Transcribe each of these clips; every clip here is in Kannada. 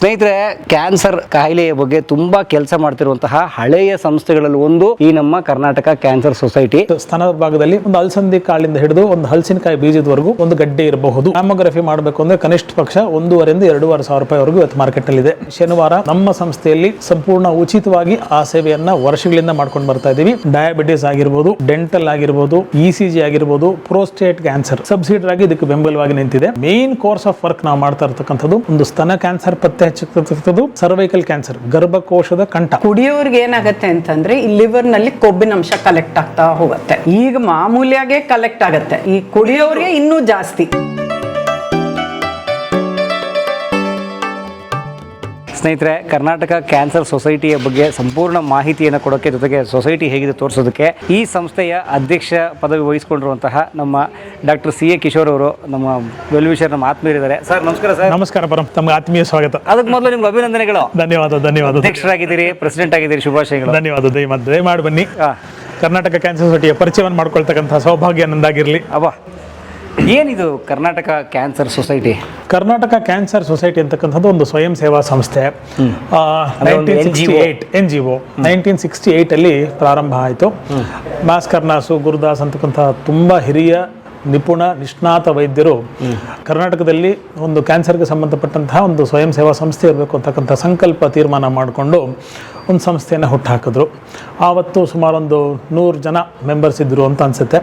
ಸ್ನೇಹಿತರೆ, ಕ್ಯಾನ್ಸರ್ ಕಾಯಿಲೆಯ ಬಗ್ಗೆ ತುಂಬಾ ಕೆಲಸ ಮಾಡ್ತಿರುವಂತಹ ಹಳೆಯ ಸಂಸ್ಥೆಗಳಲ್ಲಿ ಒಂದು ಈ ನಮ್ಮ ಕರ್ನಾಟಕ ಕ್ಯಾನ್ಸರ್ ಸೊಸೈಟಿ. ಸ್ತನದ ಭಾಗದಲ್ಲಿ ಒಂದು ಅಲಸಂದಿ ಕಾಳಿಂದ ಹಿಡಿದು ಒಂದು ಹಲಸಿನಕಾಯಿ ಬೀಜದವರೆಗೂ ಒಂದು ಗಡ್ಡೆ ಇರಬಹುದು. ಮ್ಯಾಮೋಗ್ರಫಿ ಮಾಡಬೇಕು ಅಂದ್ರೆ ಕನಿಷ್ಠ ಪಕ್ಷ 1,500 ರಿಂದ 2,500 ರೂಪಾಯಿವರೆಗೂ ಇವತ್ತು ಮಾರ್ಕೆಟ್ ನಲ್ಲಿ ಇದೆ. ಶನಿವಾರ ನಮ್ಮ ಸಂಸ್ಥೆಯಲ್ಲಿ ಸಂಪೂರ್ಣ ಉಚಿತವಾಗಿ ಆ ಸೇವೆಯನ್ನ ವರ್ಷಗಳಿಂದ ಮಾಡ್ಕೊಂಡು ಬರ್ತಾ ಇದೀವಿ. ಡಯಾಬಿಟಿಸ್ ಆಗಿರ್ಬೋದು, ಡೆಂಟಲ್ ಆಗಿರ್ಬೋದು, ECG ಆಗಿರ್ಬೋದು, ಪ್ರೋಸ್ಟೇಟ್ ಕ್ಯಾನ್ಸರ್ ಸಬ್ಸಿಡಿ ಆಗಿ ಇದಕ್ಕೆ ಬೆಂಬಲವಾಗಿ ನಿಂತಿದೆ. ಮೇನ್ ಕೋರ್ಸ್ ಆಫ್ ವರ್ಕ್ ನಾವು ಮಾಡ್ತಾ ಇರತಕ್ಕಂಥದ್ದು ಒಂದು ಸ್ತನ ಕ್ಯಾನ್ಸರ್ ಪತ್ತೆ ಹಚ್ಚತಕ್ಕಂಥದ್ದು, ಸರ್ವೈಕಲ್ ಕ್ಯಾನ್ಸರ್, ಗರ್ಭಕೋಶದ ಕಂಠ. ಕುಡಿಯೋರ್ಗೆ ಏನಾಗತ್ತೆ ಅಂತಂದ್ರೆ ಈ ಲಿವರ್ ನಲ್ಲಿ ಕೊಬ್ಬಿನ ಅಂಶ ಕಲೆಕ್ಟ್ ಆಗ್ತಾ ಹೋಗುತ್ತೆ. ಈಗ ಮಾಮೂಲಿಯಾಗೆ ಕಲೆಕ್ಟ್ ಆಗತ್ತೆ, ಈ ಕುಡಿಯೋರ್ಗೆ ಇನ್ನೂ ಜಾಸ್ತಿ. ಸ್ನೇಹಿತರೆ, ಕರ್ನಾಟಕ ಕ್ಯಾನ್ಸರ್ ಸೊಸೈಟಿಯ ಬಗ್ಗೆ ಸಂಪೂರ್ಣ ಮಾಹಿತಿಯನ್ನು ಕೊಡೋಕ್ಕೆ, ಜೊತೆಗೆ ಸೊಸೈಟಿ ಹೇಗಿದೆ ತೋರಿಸೋದಕ್ಕೆ ಈ ಸಂಸ್ಥೆಯ ಅಧ್ಯಕ್ಷ ಪದವಿ ವಹಿಸಿಕೊಂಡಿರುವಂತಹ ನಮ್ಮ ಡಾಕ್ಟರ್ CA ಕಿಶೋರ್ ಅವರು ನಮ್ಮ ವೆಲ್ವಿಷರ್, ನಮ್ಮ ಆತ್ಮೀಯರಿದ್ದಾರೆ. ಸರ್ ನಮಸ್ಕಾರ. ಸರ್ ನಮಸ್ಕಾರ ಪರಂ, ತಮಗೆ ಆತ್ಮೀಯ ಸ್ವಾಗತ. ಅದಕ್ಕೆ ಮೊದಲು ನಿಮ್ಗೆ ಅಭಿನಂದನೆಗಳು. ಧನ್ಯವಾದ. ಅಧ್ಯಕ್ಷರಾಗಿದ್ದೀರಿ, ಪ್ರೆಸಿಡೆಂಟ್ ಆಗಿದ್ದೀರಿ, ಶುಭಾಶಯಗಳು. ಧನ್ಯವಾದ. ದಯಮಾಡಿ ಬನ್ನಿ. ಕರ್ನಾಟಕ ಕ್ಯಾನ್ಸರ್ ಸೊಸೈಟಿಯ ಪರಿಚಯವನ್ನು ಮಾಡ್ಕೊಳ್ತಕ್ಕಂಥ ಸೌಭಾಗ್ಯ ನಂದಾಗಿರಲಿ. ಏನಿದು Karnataka cancer society? Karnataka cancer society ಅಂತಕ್ಕಂಥದ್ದು ಒಂದು ಸ್ವಯಂ ಸೇವಾ ಸಂಸ್ಥೆ. 1968 ಅಲ್ಲಿ ಪ್ರಾರಂಭ ಆಯಿತು. ಭಾಸ್ಕರ್ ನಾಸು, ಗುರುದಾಸ್ ಅಂತಕ್ಕಂಥ ತುಂಬ ಹಿರಿಯ ನಿಪುಣ ನಿಷ್ಣಾತ ವೈದ್ಯರು ಕರ್ನಾಟಕದಲ್ಲಿ ಒಂದು ಕ್ಯಾನ್ಸರ್ಗೆ ಸಂಬಂಧಪಟ್ಟಂತಹ ಒಂದು ಸ್ವಯಂ ಸೇವಾ ಸಂಸ್ಥೆ ಇರಬೇಕು ಅಂತಕ್ಕಂಥ ಸಂಕಲ್ಪ ತೀರ್ಮಾನ ಮಾಡಿಕೊಂಡು ಒಂದು ಸಂಸ್ಥೆಯನ್ನು ಹುಟ್ಟುಹಾಕಿದ್ರು. ಆವತ್ತು ಸುಮಾರು ಒಂದು 100 ಜನ ಮೆಂಬರ್ಸ್ ಇದ್ದರು ಅಂತ ಅನಿಸುತ್ತೆ.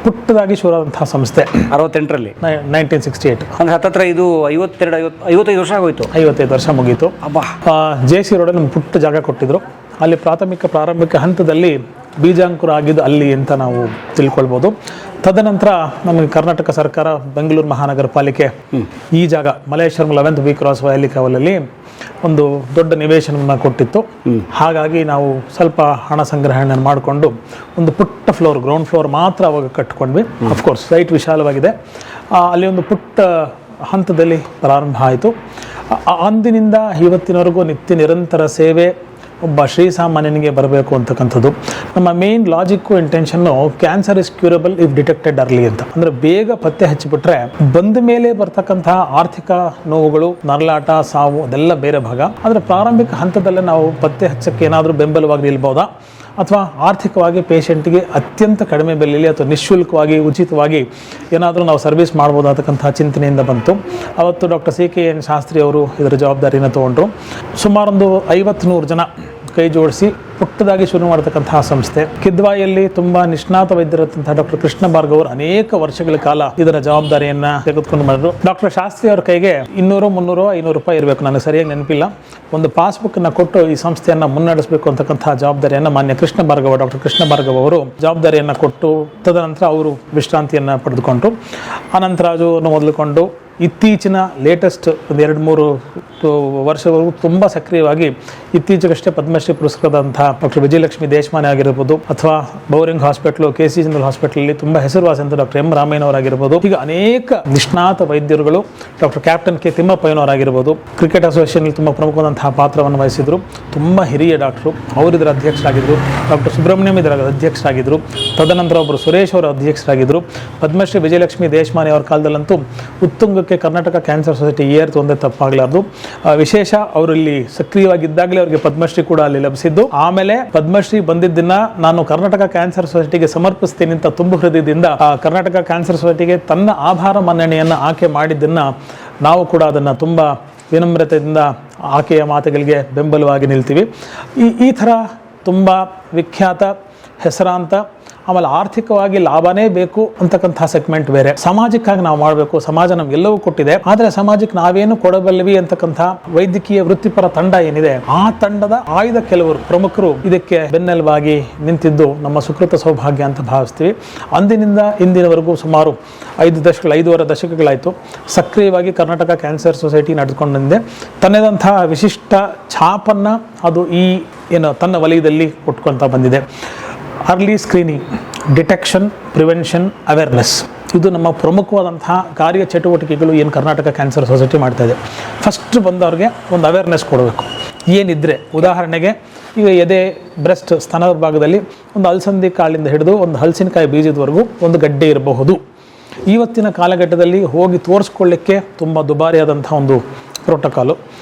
ಪುಟ್ಟದಾಗಿ ಶುರುವಾದಂತಹ ಸಂಸ್ಥೆ 68ರಲ್ಲಿ, 1968. ಅಂದ್ರೆ ಹತ್ತತ್ರ ಇದು 55 ವರ್ಷ ಆಗೋಯ್ತು. 55 ವರ್ಷ ಮುಗೀತು. JC ರೋಡಲ್ಲಿ ಒಂದು ಪುಟ್ಟ ಜಾಗ ಕೊಟ್ಟಿದ್ರು. ಅಲ್ಲಿ ಪ್ರಾರಂಭಿಕ ಹಂತದಲ್ಲಿ ಬೀಜಾಂಕುರ ಆಗಿದ್ದು ಅಲ್ಲಿ ಅಂತ ನಾವು ತಿಳ್ಕೊಳ್ಬೋದು. ತದನಂತರ ನಮಗೆ ಕರ್ನಾಟಕ ಸರ್ಕಾರ, ಬೆಂಗಳೂರು ಮಹಾನಗರ ಪಾಲಿಕೆ ಈ ಜಾಗ ಮಲ್ಲೇಶ್ವರಂ 11th B Cross ವಯಲಿ ಕಾವಲಲ್ಲಿ ಒಂದು ದೊಡ್ಡ ನಿವೇಶನವನ್ನು ಕೊಟ್ಟಿತ್ತು. ಹಾಗಾಗಿ ನಾವು ಸ್ವಲ್ಪ ಹಣ ಸಂಗ್ರಹಣೆ ಮಾಡಿಕೊಂಡು ಒಂದು ಪುಟ್ಟ ಫ್ಲೋರ್, ಗ್ರೌಂಡ್ ಫ್ಲೋರ್ ಮಾತ್ರ ಅವಾಗ ಕಟ್ಕೊಂಡ್ವಿ. ಅಫ್ಕೋರ್ಸ್ ಸೈಟ್ ವಿಶಾಲವಾಗಿದೆ. ಅಲ್ಲಿ ಒಂದು ಪುಟ್ಟ ಹಂತದಲ್ಲಿ ಪ್ರಾರಂಭ ಆಯಿತು. ಅಂದಿನಿಂದ ಇವತ್ತಿನವರೆಗೂ ನಿರಂತರ ಸೇವೆ. ಒಬ್ಬ ಶ್ರೀಸಾಮಾನ್ಯನಿಗೆ ಬರಬೇಕು ಅಂತಕ್ಕಂಥದ್ದು ನಮ್ಮ main logic, intention. Cancer is curable if detected early ಅಂತ. ಅಂದರೆ ಬೇಗ ಪತ್ತೆ ಹಚ್ಚಿಬಿಟ್ರೆ ಬಂದ ಮೇಲೆ ಬರ್ತಕ್ಕಂತಹ ಆರ್ಥಿಕ ನೋವುಗಳು, ನರಳಾಟ, ಸಾವು ಅದೆಲ್ಲ ಬೇರೆ ಭಾಗ. ಆದರೆ ಪ್ರಾರಂಭಿಕ ಹಂತದಲ್ಲೇ ನಾವು ಪತ್ತೆ ಹಚ್ಚಕ್ಕೆ ಏನಾದರೂ ಬೆಂಬಲವಾಗಿ ನಿಲ್ಬೋದಾ, ಅಥವಾ ಆರ್ಥಿಕವಾಗಿ ಪೇಷಂಟ್ಗೆ ಅತ್ಯಂತ ಕಡಿಮೆ ಬೆಲೆಯಲ್ಲಿ ಅಥವಾ ನಿಶುಲ್ಕವಾಗಿ ಉಚಿತವಾಗಿ ಏನಾದರೂ ನಾವು ಸರ್ವಿಸ್ ಮಾಡ್ಬೋದು ಅಂತಕ್ಕಂಥ ಚಿಂತನೆಯಿಂದ ಬಂತು. ಅವತ್ತು ಡಾಕ್ಟರ್ CKN ಶಾಸ್ತ್ರಿ ಅವರು ಇದರ ಜವಾಬ್ದಾರಿಯನ್ನು ತೊಗೊಂಡ್ರು. ಸುಮಾರೊಂದು 50-100 ಜನ ಕೈ ಜೋಡಿಸಿ ಪುಟ್ಟದಾಗಿ ಶುರು ಮಾಡತಕ್ಕಂತಹ ಸಂಸ್ಥೆ. ಕಿದ್ವಾಯಲ್ಲಿ ತುಂಬಾ ನಿಷ್ಣಾತ ವೈದ್ಯರಂತಹ ಡಾಕ್ಟರ್ ಕೃಷ್ಣ ಭಾರ್ಗವ್ ಅವರು ಅನೇಕ ವರ್ಷಗಳ ಕಾಲ ಇದರ ಜವಾಬ್ದಾರಿಯನ್ನ ತೆಗೆದುಕೊಂಡು ಮಾಡಿದ್ರು. ಡಾಕ್ಟರ್ ಶಾಸ್ತ್ರಿ ಅವರ ಕೈಗೆ 200, 300, 500 ರೂಪಾಯಿ ಇರಬೇಕು, ನನಗೆ ಸರಿಯಾಗಿ ನೆನಪಿಲ್ಲ, ಒಂದು ಪಾಸ್ಬುಕ್ ಅನ್ನ ಕೊಟ್ಟು ಈ ಸಂಸ್ಥೆಯನ್ನ ಮುನ್ನಡೆಸಬೇಕು ಅಂತಕ್ಕಂತಹ ಜವಾಬ್ದಾರಿಯನ್ನ ಮಾನ್ಯ ಡಾಕ್ಟರ್ ಕೃಷ್ಣ ಭಾರ್ಗವ್ ಅವರು ಜವಾಬ್ದಾರಿಯನ್ನ ಕೊಟ್ಟು, ತದನಂತರ ಅವರು ವಿಶ್ರಾಂತಿಯನ್ನ ಪಡೆದುಕೊಂಡ್ರು. ಅನಂತರ ಅದನ್ನು ಮೊದಲುಕೊಂಡು ಇತ್ತೀಚಿನ ಲೇಟೆಸ್ಟ್ ಒಂದು 2-3 ವರ್ಷವರೆಗೂ ತುಂಬ ಸಕ್ರಿಯವಾಗಿ ಇತ್ತೀಚೆಗಷ್ಟೇ ಪದ್ಮಶ್ರೀ ಪುರಸ್ಕೃತಂತಹ ಡಾಕ್ಟರ್ ವಿಜಯಲಕ್ಷ್ಮಿ ದೇಶಮಾನೆ ಆಗಿರ್ಬೋದು, ಅಥವಾ Bowring hospital, KC general hospital ತುಂಬ ಹೆಸರುವಾಸಿ ಅಂತ ಡಾಕ್ಟರ್ M ರಾಮಯ್ಯನವರಾಗಿರ್ಬೋದು, ಈಗ ಅನೇಕ ನಿಷ್ಣಾತ ವೈದ್ಯರುಗಳು, ಡಾಕ್ಟರ್ ಕ್ಯಾಪ್ಟನ್ K ತಿಮ್ಮಪ್ಪಯ್ಯನವರಾಗಿರ್ಬೋದು, ಕ್ರಿಕೆಟ್ ಅಸೋಸಿಯೇಷನ್ ತುಂಬ ಪ್ರಮುಖವಾದಂತಹ ಪಾತ್ರವನ್ನು ವಹಿಸಿದ್ರು. ತುಂಬ ಹಿರಿಯ ಡಾಕ್ಟರು, ಅವರು ಇದರ ಅಧ್ಯಕ್ಷರಾಗಿದ್ದರು. ಡಾಕ್ಟರ್ ಸುಬ್ರಹ್ಮಣ್ಯಂ ಇದರ ಅಧ್ಯಕ್ಷರಾಗಿದ್ದರು. ತದನಂತರ ಒಬ್ಬರು ಸುರೇಶ್ ಅವರ ಅಧ್ಯಕ್ಷರಾಗಿದ್ದರು. ಪದ್ಮಶ್ರೀ ವಿಜಯಲಕ್ಷ್ಮಿ ದೇಶಮಾನೆ ಅವರ ಕಾಲದಲ್ಲಂತೂ ಉತ್ತುಂಗಕ್ಕೆ ಕರ್ನಾಟಕ ಕ್ಯಾನ್ಸರ್ ಸೊಸೈಟಿ ಏರ್ತು ಒಂದೇ ತಪ್ಪಾಗಲಾರ್ದು. ವಿಶೇಷ ಅವರಲ್ಲಿ ಸಕ್ರಿಯವಾಗಿದ್ದಾಗಲೇ ಅವರಿಗೆ ಪದ್ಮಶ್ರೀ ಕೂಡ ಅಲ್ಲಿ ಲಭಿಸಿದ್ದು. ಆಮೇಲೆ ಪದ್ಮಶ್ರೀ ಬಂದಿದ್ದನ್ನ ನಾನು ಕರ್ನಾಟಕ ಕ್ಯಾನ್ಸರ್ ಸೊಸೈಟಿಗೆ ಸಮರ್ಪಿಸ್ತೀನಿ ಅಂತ ತುಂಬ ಹೃದಯದಿಂದ ಕರ್ನಾಟಕ ಕ್ಯಾನ್ಸರ್ ಸೊಸೈಟಿಗೆ ತನ್ನ ಆಭಾರ ಮನ್ನಣೆಯನ್ನು ಆಕೆ ಮಾಡಿದ್ದನ್ನ ನಾವು ಕೂಡ ಅದನ್ನು ತುಂಬ ವಿನಮ್ರತೆಯಿಂದ ಆಕೆಯ ಮಾತುಗಳಿಗೆ ಬೆಂಬಲವಾಗಿ ನಿಲ್ತೀವಿ. ಈ ಥರ ತುಂಬ ವಿಖ್ಯಾತ, ಹೆಸರಾಂತ, ಆಮೇಲೆ ಆರ್ಥಿಕವಾಗಿ ಲಾಭನೇ ಬೇಕು ಅಂತಕ್ಕಂಥ ಸೆಗ್ಮೆಂಟ್ ಬೇರೆ. ಸಮಾಜಕ್ಕಾಗಿ ನಾವು ಮಾಡಬೇಕು, ಸಮಾಜ ನಮ್ಗೆಲ್ಲವೂ ಕೊಟ್ಟಿದೆ, ಆದರೆ ಸಮಾಜಕ್ಕೆ ನಾವೇನು ಕೊಡಬಲ್ಲವಿ ಅಂತಕ್ಕಂಥ ವೈದ್ಯಕೀಯ ವೃತ್ತಿಪರ ತಂಡ ಏನಿದೆ, ಆ ತಂಡದ ಆಯ್ದ ಕೆಲವರು ಪ್ರಮುಖರು ಇದಕ್ಕೆ ಬೆನ್ನೆಲುಬಾಗಿ ನಿಂತಿದ್ದು ನಮ್ಮ ಸುಕೃತ ಸೌಭಾಗ್ಯ ಅಂತ ಭಾವಿಸ್ತೀವಿ. ಅಂದಿನಿಂದ ಇಂದಿನವರೆಗೂ ಸುಮಾರು 5.5 ದಶಕಗಳಾಯಿತು ಸಕ್ರಿಯವಾಗಿ ಕರ್ನಾಟಕ ಕ್ಯಾನ್ಸರ್ ಸೊಸೈಟಿ ನಡೆದುಕೊಂಡು ಬಂದಿದೆ. ತನ್ನದಂತಹ ವಿಶಿಷ್ಟ ಛಾಪನ್ನು ಅದು ತನ್ನ ವಲಯದಲ್ಲಿ ಕೊಟ್ಕೊಳ್ತಾ ಬಂದಿದೆ. Early screening, detection, prevention, awareness, ಇದು ನಮ್ಮ ಪ್ರಮುಖವಾದಂತಹ ಕಾರ್ಯ ಚಟುವಟಿಕೆಗಳು ಏನು ಕರ್ನಾಟಕ ಕ್ಯಾನ್ಸರ್ ಸೊಸೈಟಿ ಮಾಡ್ತಾ ಇದೆ. ಫಸ್ಟ್ ಬಂದವ್ರಿಗೆ ಒಂದು ಅವೇರ್ನೆಸ್ ಕೊಡಬೇಕು. ಏನಿದ್ರೆ ಉದಾಹರಣೆಗೆ ಈಗ ಎದೆ, ಬ್ರೆಸ್ಟ್, ಸ್ತನದ ಭಾಗದಲ್ಲಿ ಒಂದು ಅಲಸಂದಿ ಕಾಳಿಂದ ಹಿಡಿದು ಒಂದು ಹಲಸಿನಕಾಯಿ ಬೀಜದವರೆಗೂ ಒಂದು ಗಡ್ಡೆ ಇರಬಹುದು. ಇವತ್ತಿನ ಕಾಲಘಟ್ಟದಲ್ಲಿ ಹೋಗಿ ತೋರಿಸ್ಕೊಳ್ಳಿಕ್ಕೆ ತುಂಬ ದುಬಾರಿಯಾದಂಥ ಒಂದು ಪ್ರೋಟೋಕಾಲು.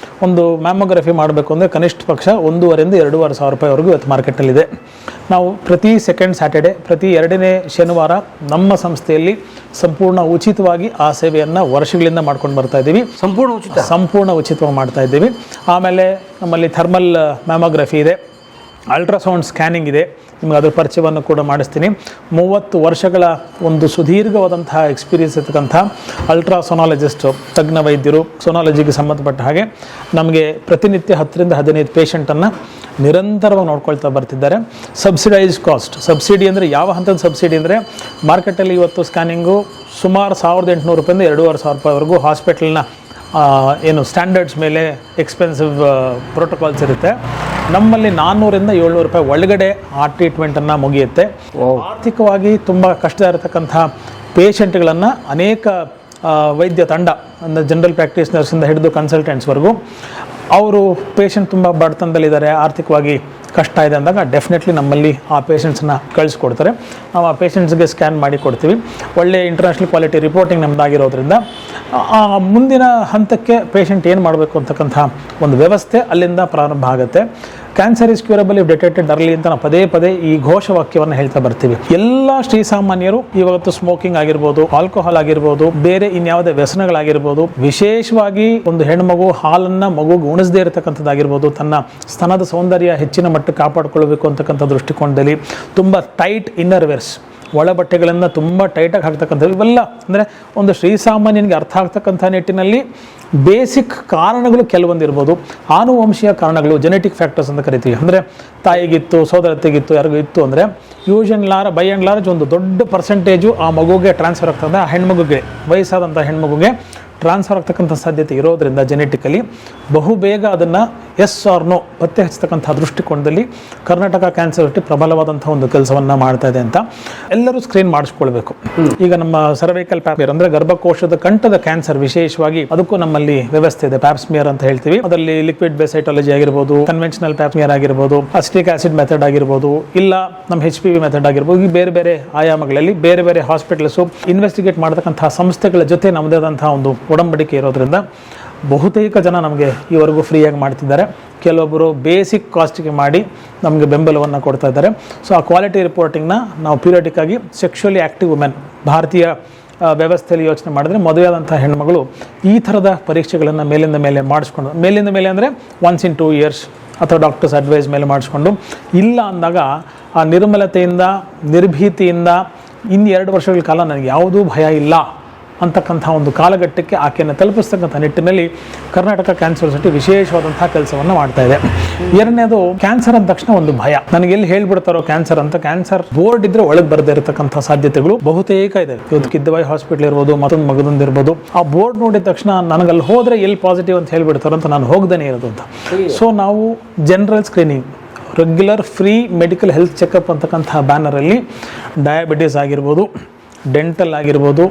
ಒಂದು ಮ್ಯಾಮೋಗ್ರಫಿ ಮಾಡಬೇಕು ಅಂದರೆ ಕನಿಷ್ಠ ಪಕ್ಷ 1,500-2,500 ರೂಪಾಯಿವರೆಗೂ ಇವತ್ತು ಮಾರ್ಕೆಟಲ್ಲಿದೆ. ನಾವು ಪ್ರತಿ ಸೆಕೆಂಡ್ ಸ್ಯಾಟರ್ಡೆ, ಪ್ರತಿ 2ನೇ ಶನಿವಾರ ನಮ್ಮ ಸಂಸ್ಥೆಯಲ್ಲಿ ಸಂಪೂರ್ಣ ಉಚಿತವಾಗಿ ಆ ಸೇವೆಯನ್ನು ವರ್ಷಗಳಿಂದ ಮಾಡ್ಕೊಂಡು ಬರ್ತಾ ಇದ್ದೀವಿ. ಸಂಪೂರ್ಣ ಉಚಿತವಾಗಿ ಮಾಡ್ತಾ ಇದ್ದೀವಿ. ಆಮೇಲೆ ನಮ್ಮಲ್ಲಿ ಥರ್ಮಲ್ ಮ್ಯಾಮೋಗ್ರಫಿ ಇದೆ, ಅಲ್ಟ್ರಾಸೌಂಡ್ ಸ್ಕ್ಯಾನಿಂಗ್ ಇದೆ. ನಿಮ್ಗೆ ಅದ್ರ ಪರಿಚಯವನ್ನು ಕೂಡ ಮಾಡಿಸ್ತೀನಿ. 30 ವರ್ಷಗಳ ಒಂದು ಸುದೀರ್ಘವಾದಂತಹ ಎಕ್ಸ್ಪೀರಿಯನ್ಸ್ ಇರ್ತಕ್ಕಂಥ ಅಲ್ಟ್ರಾಸೊನಾಲಜಿಸ್ಟು, ತಜ್ಞ ವೈದ್ಯರು, ಸೊನಾಲಜಿಗೆ ಸಂಬಂಧಪಟ್ಟ ಹಾಗೆ ನಮಗೆ ಪ್ರತಿನಿತ್ಯ 10-15 ಪೇಷಂಟನ್ನು ನಿರಂತರವಾಗಿ ನೋಡ್ಕೊಳ್ತಾ ಬರ್ತಿದ್ದಾರೆ. ಸಬ್ಸಿಡೈಸ್ ಕಾಸ್ಟ್, ಸಬ್ಸಿಡಿ ಅಂದರೆ ಯಾವ ಹಂತದ ಸಬ್ಸಿಡಿ ಅಂದರೆ ಮಾರ್ಕೆಟಲ್ಲಿ ಇವತ್ತು ಸ್ಕ್ಯಾನಿಂಗು ಸುಮಾರು 1,800 ರೂಪಾಯಿಂದ 2,500 ರೂಪಾಯಿವರೆಗೂ ಹಾಸ್ಪಿಟಲ್ನ ಏನು ಸ್ಟ್ಯಾಂಡರ್ಡ್ಸ್ ಮೇಲೆ ಎಕ್ಸ್ಪೆನ್ಸಿವ್ ಪ್ರೋಟೋಕಾಲ್ಸ್ ಇರುತ್ತೆ. ನಮ್ಮಲ್ಲಿ 400-700 ರೂಪಾಯಿ ಒಳಗಡೆ ಆ ಟ್ರೀಟ್ಮೆಂಟನ್ನು ಮುಗಿಯುತ್ತೆ. ಆರ್ಥಿಕವಾಗಿ ತುಂಬ ಕಷ್ಟ ಇರತಕ್ಕಂಥ ಪೇಷಂಟ್ಗಳನ್ನು ಅನೇಕ ವೈದ್ಯ ತಂಡ ಅಂದರೆ ಜನರಲ್ ಪ್ರಾಕ್ಟೀಸ್ನರ್ಸಿಂದ ಹಿಡಿದು ಕನ್ಸಲ್ಟೆಂಟ್ಸ್ವರೆಗೂ ಅವರು ಪೇಷಂಟ್ ತುಂಬ ಬಡತನದಲ್ಲಿದ್ದಾರೆ, ಆರ್ಥಿಕವಾಗಿ ಕಷ್ಟ ಇದೆ ಅಂದಾಗ ಡೆಫಿನೆಟ್ಲಿ ನಮ್ಮಲ್ಲಿ ಆ ಪೇಷಂಟ್ಸನ್ನ ಕಳಿಸ್ಕೊಡ್ತಾರೆ. ನಾವು ಆ ಪೇಷಂಟ್ಸ್ಗೆ ಸ್ಕ್ಯಾನ್ ಮಾಡಿ ಕೊಡ್ತೀವಿ. ಒಳ್ಳೆಯ ಇಂಟರ್ನ್ಯಾಷನಲ್ ಕ್ವಾಲಿಟಿ ರಿಪೋರ್ಟಿಂಗ್ ನಮ್ಮದಾಗಿರೋದ್ರಿಂದ ಮುಂದಿನ ಹಂತಕ್ಕೆ ಪೇಷಂಟ್ ಏನು ಮಾಡಬೇಕು ಅಂತಕ್ಕಂಥ ಒಂದು ವ್ಯವಸ್ಥೆ ಅಲ್ಲಿಂದ ಪ್ರಾರಂಭ ಆಗುತ್ತೆ. Cancer is curable if detected early ಅಂತ ನಾವು ಪದೇ ಈ ಘೋಷವಾಕ್ಯವನ್ನು ಹೇಳ್ತಾ ಬರ್ತೀವಿ. ಎಲ್ಲ ಶ್ರೀಸಾಮಾನ್ಯರು ಇವತ್ತು ಸ್ಮೋಕಿಂಗ್ ಆಗಿರ್ಬೋದು, ಆಲ್ಕೋಹಾಲ್ ಆಗಿರ್ಬೋದು, ಬೇರೆ ಇನ್ಯಾವುದೇ ವ್ಯಸನಗಳಾಗಿರ್ಬೋದು, ವಿಶೇಷವಾಗಿ ಒಂದು ಹೆಣ್ಮಗು ಹಾಲನ್ನು ಮಗುಗೆ ಉಣಿಸದೇ ಇರತಕ್ಕಂಥದ್ದಾಗಿರ್ಬೋದು, ತನ್ನ ಸ್ತನದ ಸೌಂದರ್ಯ ಹೆಚ್ಚಿನ ಮಟ್ಟಕ್ಕೆ ಕಾಪಾಡಿಕೊಳ್ಬೇಕು ಅಂತಕ್ಕಂಥ ದೃಷ್ಟಿಕೋನದಲ್ಲಿ ತುಂಬ ಟೈಟ್ ಇನ್ನರ್ ವೇರ್ಸ್, ಒಳ ಬಟ್ಟೆಗಳನ್ನು ತುಂಬ ಟೈಟಾಗಿ ಹಾಕ್ತಕ್ಕಂಥದ್ದು, ಇವೆಲ್ಲ ಅಂದರೆ ಒಂದು ಶ್ರೀಸಾಮಾನ್ಯನಿಗೆ ಅರ್ಥ ಆಗ್ತಕ್ಕಂಥ ನಿಟ್ಟಿನಲ್ಲಿ ಬೇಸಿಕ್ ಕಾರಣಗಳು ಕೆಲವೊಂದಿರ್ಬೋದು. ಆನುವಂಶೀಯ ಕಾರಣಗಳು, ಜೆನೆಟಿಕ್ ಫ್ಯಾಕ್ಟರ್ಸ್ ಅಂತ ಕರಿತೀವಿ. ಅಂದರೆ ತಾಯಿಗಿತ್ತು, ಸೋದರತೆಗಿತ್ತು, ಯಾರಿಗೂ ಇತ್ತು ಅಂದರೆ ಬೈ ಆ್ಯಂಡ್ ಲಾರ್ಜ್ ಒಂದು ದೊಡ್ಡ ಪರ್ಸೆಂಟೇಜು ಆ ಮಗುಗೆ ಟ್ರಾನ್ಸ್ಫರ್ ಆಗ್ತದೆ. ಆ ಹೆಣ್ಮಗುಗೆ, ವಯಸ್ಸಾದಂಥ ಹೆಣ್ಮಗುಗೆ ಟ್ರಾನ್ಸ್ಫರ್ ಆಗ್ತಕ್ಕಂಥ ಸಾಧ್ಯತೆ ಇರೋದರಿಂದ ಜೆನೆಟಿಕಲಿ ಬಹುಬೇಗ ಅದನ್ನು ಎಸ್ ಆರ್ ನೋ ಪತ್ತೆ ಹಚ್ಚತಕ್ಕಂಥ ದೃಷ್ಟಿಕೋನದಲ್ಲಿ ಕರ್ನಾಟಕ ಕ್ಯಾನ್ಸರ್ ಸೊಸೈಟಿ ಪ್ರಬಲವಾದಂಥ ಒಂದು ಕೆಲಸವನ್ನು ಮಾಡ್ತಾ ಇದೆ ಅಂತ ಎಲ್ಲರೂ ಸ್ಕ್ರೀನ್ ಮಾಡಿಸ್ಕೊಳ್ಬೇಕು. ಈಗ ನಮ್ಮ ಸರ್ವೈಕಲ್ ಪ್ಯಾಪ್ಸ್ಮಿಯರ್ ಅಂದರೆ ಗರ್ಭಕೋಶದ ಕಂಠದ ಕ್ಯಾನ್ಸರ್ ವಿಶೇಷವಾಗಿ ಅದಕ್ಕೂ ನಮ್ಮಲ್ಲಿ ವ್ಯವಸ್ಥೆ ಇದೆ. ಪ್ಯಾಪ್ಸ್ಮಿಯರ್ ಅಂತ ಹೇಳ್ತೀವಿ. ಅದರಲ್ಲಿ ಲಿಕ್ವಿಡ್ ಬೇಸೈಟಾಲಜಿ ಆಗಿರ್ಬೋದು, ಕನ್ವೆನ್ಷನಲ್ ಪ್ಯಾಪ್ಸ್ಮಿಯರ್ ಆಗಿರ್ಬೋದು, ಅಸಿಟಿಕ್ ಆಸಿಡ್ ಮೆಥಡ್ ಆಗಿರ್ಬೋದು, ಇಲ್ಲ ನಮ್ಮ HPV ಮೆಥಡ್ ಆಗಿರ್ಬೋದು, ಈ ಬೇರೆ ಆಯಾಮಗಳಲ್ಲಿ ಬೇರೆ ಹಾಸ್ಪಿಟಲ್ಸು ಇನ್ವೆಸ್ಟಿಗೇಟ್ ಮಾಡತಕ್ಕಂಥ ಸಂಸ್ಥೆಗಳ ಜೊತೆ ನಮ್ಮದೇ ಆದಂತಹ ಒಂದು ಒಡಂಬಡಿಕೆ ಇರೋದ್ರಿಂದ ಬಹುತೇಕ ಜನ ನಮಗೆ ಈವರೆಗೂ ಫ್ರೀಯಾಗಿ ಮಾಡ್ತಿದ್ದಾರೆ. ಕೆಲವೊಬ್ಬರು ಬೇಸಿಕ್ ಕಾಸ್ಟಿಗೆ ಮಾಡಿ ನಮಗೆ ಬೆಂಬಲವನ್ನು ಕೊಡ್ತಾ ಇದ್ದಾರೆ. ಸೊ ಆ ಕ್ವಾಲಿಟಿ ರಿಪೋರ್ಟಿಂಗ್ನ ನಾವು ಪೀರಿಯಡಿಕ್ಕಾಗಿ ಸೆಕ್ಷುವಲಿ ಆ್ಯಕ್ಟಿವ್ ವುಮೆನ್, ಭಾರತೀಯ ವ್ಯವಸ್ಥೆಯಲ್ಲಿ ಯೋಚನೆ ಮಾಡಿದ್ರೆ ಮದುವೆಯಾದಂಥ ಹೆಣ್ಮಗಳು ಈ ಥರದ ಪರೀಕ್ಷೆಗಳನ್ನು ಮೇಲಿಂದ ಮೇಲೆ ಮಾಡಿಸ್ಕೊಂಡು, ಮೇಲಿಂದ ಮೇಲೆ ಅಂದರೆ 1 in 2 years ಅಥವಾ ಡಾಕ್ಟರ್ಸ್ ಅಡ್ವೈಸ್ ಮೇಲೆ ಮಾಡಿಸ್ಕೊಂಡು, ಇಲ್ಲ ಅಂದಾಗ ಆ ನಿರ್ಮಲತೆಯಿಂದ, ನಿರ್ಭೀತಿಯಿಂದ 2 ವರ್ಷಗಳ ಕಾಲ ನನಗೆ ಯಾವುದೂ ಭಯ ಇಲ್ಲ ಅಂತಕ್ಕಂಥ ಒಂದು ಕಾಲಘಟ್ಟಕ್ಕೆ ಆಕೆಯನ್ನು ತಲುಪಿಸ್ತಕ್ಕಂಥ ನಿಟ್ಟಿನಲ್ಲಿ ಕರ್ನಾಟಕ ಕ್ಯಾನ್ಸರ್ ಸೊಸೈಟಿ ವಿಶೇಷವಾದಂತಹ ಕೆಲಸವನ್ನು ಮಾಡ್ತಾ ಇದೆ. ಎರಡನೇದು, ಕ್ಯಾನ್ಸರ್ ಅಂದ ತಕ್ಷಣ ಒಂದು ಭಯ, ನನಗೆ ಎಲ್ಲಿ ಹೇಳ್ಬಿಡ್ತಾರೋ ಕ್ಯಾನ್ಸರ್ ಅಂತ. ಕ್ಯಾನ್ಸರ್ ಬೋರ್ಡ್ ಇದ್ರೆ ಒಳಗೆ ಬರದೇ ಇರತಕ್ಕಂಥ ಸಾಧ್ಯತೆಗಳು ಬಹುತೇಕ ಇದೆ. ಇವತ್ತು ಕಿದ್ದವಾಯಿ ಹಾಸ್ಪಿಟಲ್ ಇರ್ಬೋದು, ಮತ್ತೊಂದು ಮಗದೊಂದಿರ್ಬೋದು, ಆ ಬೋರ್ಡ್ ನೋಡಿದ ತಕ್ಷಣ ನನಗಲ್ಲಿ ಹೋದರೆ ಎಲ್ಲಿ ಪಾಸಿಟಿವ್ ಅಂತ ಹೇಳ್ಬಿಡ್ತಾರೋ ಅಂತ ನಾನು ಹೋಗ್ದೇನೆ ಇರೋದು ಅಂತ. ಸೊ ನಾವು general screening, regular free medical health checkup ಅಂತಕ್ಕಂಥ ಬ್ಯಾನರಲ್ಲಿ ಡಯಾಬಿಟೀಸ್ ಆಗಿರ್ಬೋದು, ಡೆಂಟಲ್ ಆಗಿರ್ಬೋದು,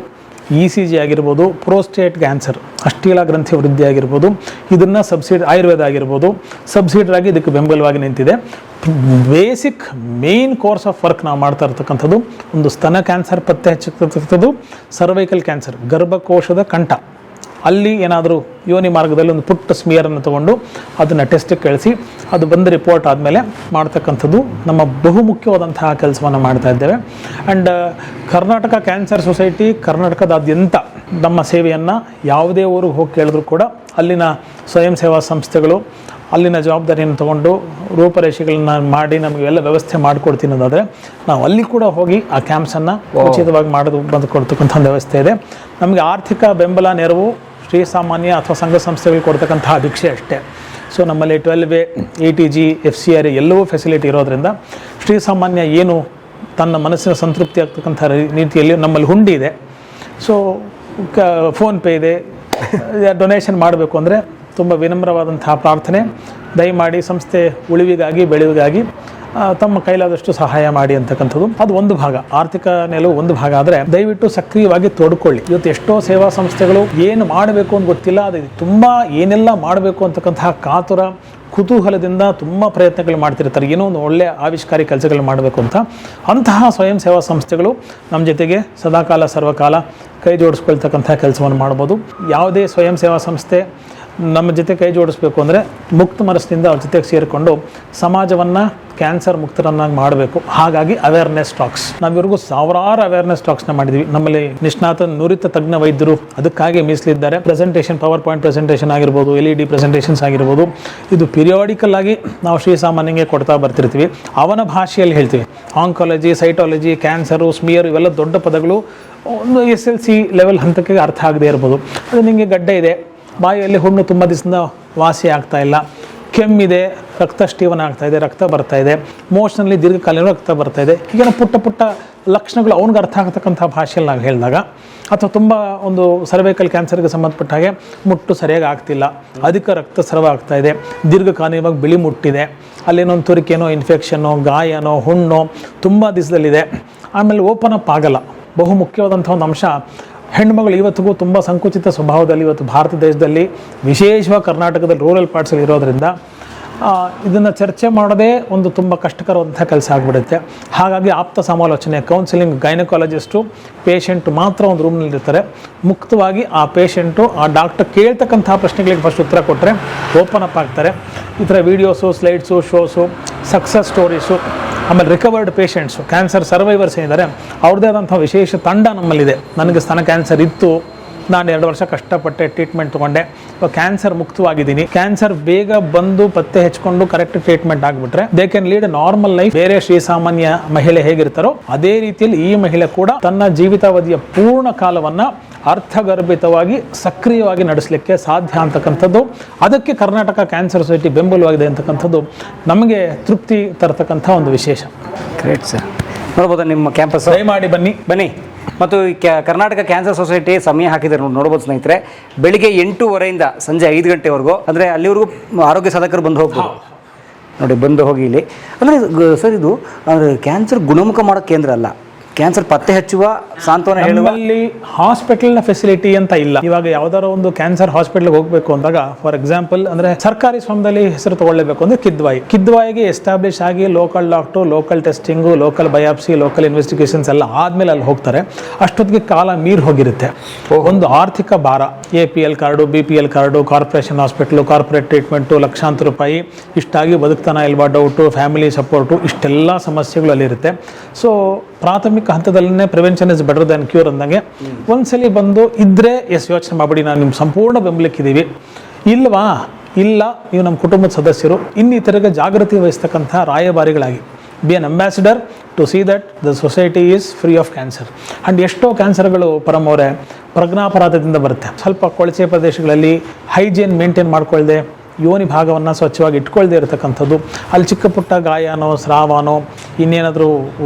ECG ಆಗಿರ್ಬೋದು, ಪ್ರೋಸ್ಟೇಟ್ ಕ್ಯಾನ್ಸರ್, ಅಷ್ಟಿಲ ಗ್ರಂಥಿ ವೃದ್ಧಿ ಆಗಿರ್ಬೋದು, ಇದನ್ನು ಆಯುರ್ವೇದ ಆಗಿರ್ಬೋದು ಸಬ್ಸಿಡರಾಗಿ ಇದಕ್ಕೆ ಬೆಂಬಲವಾಗಿ ನಿಂತಿದೆ. Basic main course of work ನಾವು ಮಾಡ್ತಾ ಇರ್ತಕ್ಕಂಥದ್ದು ಒಂದು ಸ್ತನ ಕ್ಯಾನ್ಸರ್ ಪತ್ತೆ ಹಚ್ಚತಕ್ಕಂಥದ್ದು, ಸರ್ವೈಕಲ್ ಕ್ಯಾನ್ಸರ್, ಗರ್ಭಕೋಶದ ಕಂಠ, ಅಲ್ಲಿ ಏನಾದರೂ ಯೋನಿ ಮಾರ್ಗದಲ್ಲಿ ಒಂದು ಪುಟ್ಟ ಸ್ಮಿಯರನ್ನು ತೊಗೊಂಡು ಅದನ್ನು ಟೆಸ್ಟಿಗೆ ಕಳಿಸಿ ಅದು ಬಂದ ರಿಪೋರ್ಟ್ ಆದಮೇಲೆ ಮಾಡ್ತಕ್ಕಂಥದ್ದು ನಮ್ಮ ಬಹುಮುಖ್ಯವಾದಂತಹ ಕೆಲಸವನ್ನು ಮಾಡ್ತಾ ಇದ್ದೇವೆ. ಆ್ಯಂಡ್ ಕರ್ನಾಟಕ ಕ್ಯಾನ್ಸರ್ ಸೊಸೈಟಿ ಕರ್ನಾಟಕದಾದ್ಯಂತ ನಮ್ಮ ಸೇವೆಯನ್ನು ಯಾವುದೇ ಊರಿಗೆ ಹೋಗಿ ಕೇಳಿದ್ರು ಕೂಡ ಅಲ್ಲಿನ ಸ್ವಯಂ ಸೇವಾ ಸಂಸ್ಥೆಗಳು ಅಲ್ಲಿನ ಜವಾಬ್ದಾರಿಯನ್ನು ತೊಗೊಂಡು ರೂಪರೇಷೆಗಳನ್ನ ಮಾಡಿ ನಮಗೆ ಎಲ್ಲ ವ್ಯವಸ್ಥೆ ಮಾಡಿಕೊಡ್ತೀನಿ ಅನ್ನೋದಾದರೆ ನಾವು ಅಲ್ಲಿ ಕೂಡ ಹೋಗಿ ಆ ಕ್ಯಾಂಪ್ಸನ್ನು ಉಚಿತವಾಗಿ ಬಂದು ಕೊಡ್ತಕ್ಕಂಥ ವ್ಯವಸ್ಥೆ ಇದೆ. ನಮಗೆ ಆರ್ಥಿಕ ಬೆಂಬಲ, ನೆರವು ಶ್ರೀಸಾಮಾನ್ಯ ಅಥವಾ ಸಂಘ ಸಂಸ್ಥೆಗಳು ಕೊಡ್ತಕ್ಕಂತಹ ಭಿಕ್ಷೆ ಅಷ್ಟೇ. ಸೊ ನಮ್ಮಲ್ಲಿ 12A, ATG, FCRA ಎಲ್ಲವೂ ಫೆಸಿಲಿಟಿ ಇರೋದ್ರಿಂದ ಶ್ರೀಸಾಮಾನ್ಯ ಏನು ತನ್ನ ಮನಸ್ಸಿನ ಸಂತೃಪ್ತಿ ಆಗ್ತಕ್ಕಂಥ ರೀತಿಯಲ್ಲಿ ನಮ್ಮಲ್ಲಿ ಹುಂಡಿ ಇದೆ. ಸೊ ಫೋನ್ಪೇ ಇದೆ. ಡೊನೇಷನ್ ಮಾಡಬೇಕು ಅಂದರೆ ತುಂಬ ವಿನಮ್ರವಾದಂತಹ ಪ್ರಾರ್ಥನೆ, ದಯಮಾಡಿ ಸಂಸ್ಥೆ ಉಳಿವಿಗಾಗಿ ಬೆಳೆವಿಗಾಗಿ ತಮ್ಮ ಕೈಲಾದಷ್ಟು ಸಹಾಯ ಮಾಡಿ ಅಂತಕ್ಕಂಥದ್ದು. ಅದು ಒಂದು ಭಾಗ, ಆರ್ಥಿಕ ನೆಲವು ಒಂದು ಭಾಗ. ಆದರೆ ದಯವಿಟ್ಟು ಸಕ್ರಿಯವಾಗಿ ತೊಡ್ಕೊಳ್ಳಿ. ಇವತ್ತು ಎಷ್ಟೋ ಸೇವಾ ಸಂಸ್ಥೆಗಳು ಏನು ಮಾಡಬೇಕು ಅಂತ ಗೊತ್ತಿಲ್ಲ, ಅದು ತುಂಬ ಏನೆಲ್ಲ ಮಾಡಬೇಕು ಅಂತಕ್ಕಂತಹ ಕಾತುರ ಕುತೂಹಲದಿಂದ ತುಂಬ ಪ್ರಯತ್ನಗಳು ಮಾಡ್ತಿರ್ತಾರೆ, ಏನೋ ಒಂದು ಒಳ್ಳೆಯ ಆವಿಷ್ಕಾರಿ ಕೆಲಸಗಳು ಮಾಡಬೇಕು ಅಂತ. ಅಂತಹ ಸ್ವಯಂ ಸೇವಾ ಸಂಸ್ಥೆಗಳು ನಮ್ಮ ಜೊತೆಗೆ ಸದಾಕಾಲ ಸರ್ವಕಾಲ ಕೈ ಜೋಡಿಸ್ಕೊಳ್ತಕ್ಕಂಥ ಕೆಲಸವನ್ನು ಮಾಡ್ಬೋದು. ಯಾವುದೇ ಸ್ವಯಂ ಸೇವಾ ಸಂಸ್ಥೆ ನಮ್ಮ ಜೊತೆ ಕೈ ಜೋಡಿಸ್ಬೇಕು ಅಂದರೆ ಮುಕ್ತ ಮನಸ್ಸಿನಿಂದ ಅವ್ರ ಜೊತೆಗೆ ಸೇರಿಕೊಂಡು ಸಮಾಜವನ್ನು ಕ್ಯಾನ್ಸರ್ ಮುಕ್ತರನ್ನಾಗಿ ಮಾಡಬೇಕು. ಹಾಗಾಗಿ ಅವೇರ್ನೆಸ್ ಟಾಕ್ಸ್ ನಾವಿವರೆಗೂ ಸಾವಿರಾರು ಅವೇರ್ನೆಸ್ ಟಾಕ್ಸ್ನ ಮಾಡಿದ್ವಿ. ನಮ್ಮಲ್ಲಿ ನಿಷ್ಣಾತ ನುರಿತ ತಜ್ಞ ವೈದ್ಯರು ಅದಕ್ಕಾಗಿ ಮೀಸಲಿದ್ದಾರೆ. ಪ್ರೆಸೆಂಟೇಷನ್, ಪವರ್ ಪಾಯಿಂಟ್ ಪ್ರೆಸೆಂಟೇಷನ್ ಆಗಿರ್ಬೋದು, LED ಪ್ರೆಸೆಂಟೇಷನ್ಸ್ ಆಗಿರ್ಬೋದು, ಇದು ಪಿರಿಯಾಡಿಕಲ್ ಆಗಿ ನಾವು ಶ್ರೀಸಾಮಾನ್ಯಂಗೆ ಕೊಡ್ತಾ ಬರ್ತಿರ್ತೀವಿ. ಅವನ ಭಾಷೆಯಲ್ಲಿ ಹೇಳ್ತೀವಿ. ಆಂಕಾಲಜಿ, ಸೈಟಾಲಜಿ, ಕ್ಯಾನ್ಸರು, ಸ್ಮಿಯರ್ ಇವೆಲ್ಲ ದೊಡ್ಡ ಪದಗಳು ಒಂದು SLC ಲೆವೆಲ್ ಹಂತಕ್ಕೆ ಅರ್ಥ ಆಗದೆ ಇರ್ಬೋದು. ಅದು ನಿಮಗೆ ಗಡ್ಡೆ ಇದೆ, ಬಾಯಲ್ಲಿ ಹುಣ್ಣು ತುಂಬ ದಿವಸದಿಂದ ವಾಸಿ ಆಗ್ತಾ ಇಲ್ಲ, ಕೆಮ್ಮಿದೆ, ರಕ್ತ ಸ್ಟೀವನ್ ಆಗ್ತಾ ಇದೆ, ರಕ್ತ ಬರ್ತಾ ಇದೆ, ಮೋಷನಲ್ಲಿ ದೀರ್ಘಕಾಲೀನ ರಕ್ತ ಬರ್ತಾ ಇದೆ, ಹೀಗೆ ಪುಟ್ಟ ಪುಟ್ಟ ಲಕ್ಷಣಗಳು ಅವ್ನಿಗೆ ಅರ್ಥ ಆಗ್ತಕ್ಕಂಥ ಭಾಷೆಯಲ್ಲಿ ನಾವು ಹೇಳಿದಾಗ, ಅಥವಾ ತುಂಬ ಒಂದು ಸರ್ವೈಕಲ್ ಕ್ಯಾನ್ಸರ್ಗೆ ಸಂಬಂಧಪಟ್ಟ ಹಾಗೆ ಮುಟ್ಟು ಸರಿಯಾಗಿ ಆಗ್ತಿಲ್ಲ, ಅಧಿಕ ರಕ್ತಸ್ರಾವ ಆಗ್ತಾ ಇದೆ, ದೀರ್ಘಕಾಲೀನವಾಗಿ ಬಿಳಿ ಮುಟ್ಟಿದೆ, ಅಲ್ಲೇನೊಂದು ತುರಿಕೆನೋ, ಇನ್ಫೆಕ್ಷನ್ನೋ, ಗಾಯನೋ, ಹುಣ್ಣೋ ತುಂಬ ದಿವಸದಲ್ಲಿದೆ, ಆಮೇಲೆ ಓಪನ್ ಅಪ್ ಆಗಲ್ಲ. ಬಹು ಮುಖ್ಯವಾದಂಥ ಒಂದು ಅಂಶ, ಹೆಣ್ಮಗಳು ಇವತ್ತಿಗೂ ತುಂಬ ಸಂಕುಚಿತ ಸ್ವಭಾವದಲ್ಲಿ ಇವತ್ತು ಭಾರತ ದೇಶದಲ್ಲಿ, ವಿಶೇಷವಾಗಿ ಕರ್ನಾಟಕದಲ್ಲಿ ರೂರಲ್ ಪಾರ್ಟ್ಸಲ್ಲಿ ಇರೋದರಿಂದ ಇದನ್ನು ಚರ್ಚೆ ಮಾಡೋದೇ ಒಂದು ತುಂಬ ಕಷ್ಟಕರವಾದಂಥ ಕೆಲಸ ಆಗಿಬಿಡುತ್ತೆ. ಹಾಗಾಗಿ ಆಪ್ತ ಸಮಾಲೋಚನೆ, ಕೌನ್ಸಿಲಿಂಗ್, ಗೈನಕಾಲಜಿಸ್ಟು, ಪೇಷಂಟು ಮಾತ್ರ ಒಂದು ರೂಮ್ನಲ್ಲಿರ್ತಾರೆ. ಮುಕ್ತವಾಗಿ ಆ ಪೇಷಂಟು ಆ ಡಾಕ್ಟರ್ ಕೇಳ್ತಕ್ಕಂಥ ಪ್ರಶ್ನೆಗಳಿಗೆ ಫಸ್ಟ್ ಉತ್ತರ ಕೊಟ್ಟರೆ ಓಪನ್ ಅಪ್ ಆಗ್ತಾರೆ. ಈ ಥರ videos, slides, shows, success stories, ಆಮೇಲೆ ರಿಕವರ್ಡ್ ಪೇಷಂಟ್ಸು, ಕ್ಯಾನ್ಸರ್ ಸರ್ವೈವರ್ಸ್ ಏನಿದ್ದಾರೆ ಅವ್ರದ್ದೇ ಆದಂಥ ವಿಶೇಷ ತಂಡ ನಮ್ಮಲ್ಲಿದೆ. ನನಗೆ ಸ್ತನ ಕ್ಯಾನ್ಸರ್ ಇತ್ತು, ನಾನು 2 ವರ್ಷ ಕಷ್ಟಪಟ್ಟೆ, ಟ್ರೀಟ್ಮೆಂಟ್ ತೊಗೊಂಡೆ, ಇವಾಗ ಕ್ಯಾನ್ಸರ್ ಮುಕ್ತವಾಗಿದ್ದೀನಿ. ಕ್ಯಾನ್ಸರ್ ಬೇಗ ಬಂದು ಪತ್ತೆ ಹಚ್ಕೊಂಡು ಕರೆಕ್ಟ್ ಟ್ರೀಟ್ಮೆಂಟ್ ಆಗಿಬಿಟ್ರೆ they can lead normal life. ಬೇರೆ ಶ್ರೀಸಾಮಾನ್ಯ ಮಹಿಳೆ ಹೇಗಿರ್ತಾರೋ ಅದೇ ರೀತಿಯಲ್ಲಿ ಈ ಮಹಿಳೆ ಕೂಡ ತನ್ನ ಜೀವಿತಾವಧಿಯ ಪೂರ್ಣ ಕಾಲವನ್ನು ಅರ್ಥಗರ್ಭಿತವಾಗಿ ಸಕ್ರಿಯವಾಗಿ ನಡೆಸಲಿಕ್ಕೆ ಸಾಧ್ಯ ಅಂತಕ್ಕಂಥದ್ದು, ಅದಕ್ಕೆ ಕರ್ನಾಟಕ ಕ್ಯಾನ್ಸರ್ ಸೊಸೈಟಿ ಬೆಂಬಲವಾಗಿದೆ ಅಂತಕ್ಕಂಥದ್ದು ನಮಗೆ ತೃಪ್ತಿ ತರತಕ್ಕಂಥ ಒಂದು ವಿಶೇಷ. Great sir. ನೋಡ್ಬೋದಾ ನಿಮ್ಮ ಕ್ಯಾಂಪಸ್? ದಯಮಾಡಿ ಬನ್ನಿ. ಮತ್ತು ಈ ಕರ್ನಾಟಕ ಕ್ಯಾನ್ಸರ್ ಸೊಸೈಟಿ ಸಮಯ ಹಾಕಿದ್ದಾರೆ ನೋಡ್ಬೋದು ಸ್ನೇಹಿತರೆ. ಬೆಳಿಗ್ಗೆ 8:30 ಸಂಜೆ 5 ಗಂಟೆವರೆಗೂ, ಅಂದರೆ ಅಲ್ಲಿವರೆಗೂ ಆರೋಗ್ಯ ಸಾಧಕರು ಬಂದು ಹೋಗ್ಬೋದು. ನೋಡಿ, ಬಂದು ಹೋಗಿ ಇಲ್ಲಿ. ಅಂದರೆ ಸರ್, ಇದು ಅಂದರೆ ಕ್ಯಾನ್ಸರ್ ಗುಣಮುಖ ಮಾಡೋ ಕೇಂದ್ರ ಅಲ್ಲ, ಕ್ಯಾನ್ಸರ್ ಪತ್ತೆ ಹಚ್ಚುವ, ಸಾಂತ್ವನ ಹೇಳುವ. ಅಲ್ಲಿ ಹಾಸ್ಪಿಟಲ್ನ ಫೆಸಿಲಿಟಿ ಅಂತ ಇಲ್ಲ. ಇವಾಗ ಯಾವ್ದಾರ ಒಂದು ಕ್ಯಾನ್ಸರ್ ಹಾಸ್ಪಿಟಲ್ಗೆ ಹೋಗಬೇಕು ಅಂದಾಗ, ಫಾರ್ ಎಕ್ಸಾಂಪಲ್ ಅಂದರೆ ಸರ್ಕಾರಿ ಸ್ವಾಮ್ಯದಲ್ಲಿ ಹೆಸರು ತಗೊಳ್ಳೇಬೇಕು ಅಂದರೆ ಕಿದ್ವಾಯಿಗೆ ಎಸ್ಟಾಬ್ಲಿಷ್ ಆಗಿ local doctor, local testing, local biopsy, local investigations ಎಲ್ಲ ಆದಮೇಲೆ ಅಲ್ಲಿ ಹೋಗ್ತಾರೆ. ಅಷ್ಟೊತ್ತಿಗೆ ಕಾಲ ಮೀರಿ ಹೋಗಿರುತ್ತೆ. ಒಂದು ಆರ್ಥಿಕ ಭಾರ, APL card, BPL card, corporation hospital, corporate treatment, ಲಕ್ಷಾಂತರ ರೂಪಾಯಿ, ಇಷ್ಟಾಗಿ ಬದುಕ್ತಾನ ಇಲ್ವಾ ಡೌಟು, ಫ್ಯಾಮಿಲಿ ಸಪೋರ್ಟು, ಇಷ್ಟೆಲ್ಲ ಸಮಸ್ಯೆಗಳು ಅಲ್ಲಿರುತ್ತೆ. ಸೊ ಪ್ರಾಥಮಿಕ ಹಂತದಲ್ಲೇ prevention is better than cure ಅಂದಂಗೆ ಒಂದ್ಸಲಿ ಬಂದು ಇದ್ದರೆ ಯೋಚನೆ ಮಾಡಬೇಡಿ, ನಾನು ನಿಮ್ಮ ಸಂಪೂರ್ಣ ಬೆಂಬಲಿಕ್ಕಿದ್ದೀವಿ. ಇಲ್ವಾ? ಇಲ್ಲ, ನೀವು ನಮ್ಮ ಕುಟುಂಬದ ಸದಸ್ಯರು, ಇನ್ನಿತರಿಗೆ ಜಾಗೃತಿ ವಹಿಸ್ತಕ್ಕಂಥ ರಾಯಭಾರಿಗಳಾಗಿ be an ambassador to see that the society is free of cancer. And ಎಷ್ಟೋ ಕ್ಯಾನ್ಸರ್ಗಳು ಪರಮವರೇ ಪ್ರಜ್ಞಾಪರಾಧದಿಂದ ಬರುತ್ತೆ. ಸ್ವಲ್ಪ ಕೊಳಚೆ ಪ್ರದೇಶಗಳಲ್ಲಿ ಹೈಜೀನ್ ಮೇಂಟೈನ್ ಮಾಡ್ಕೊಳ್ಳದೆ, ಯೋನಿ ಭಾಗವನ್ನು ಸ್ವಚ್ಛವಾಗಿ ಇಟ್ಕೊಳ್ಳದೆ ಇರತಕ್ಕಂಥದ್ದು, ಅಲ್ಲಿ ಚಿಕ್ಕ ಪುಟ್ಟ ಗಾಯನೋ, ಸ್ರಾವನೋ, ಇನ್ನೇನಾದರೂ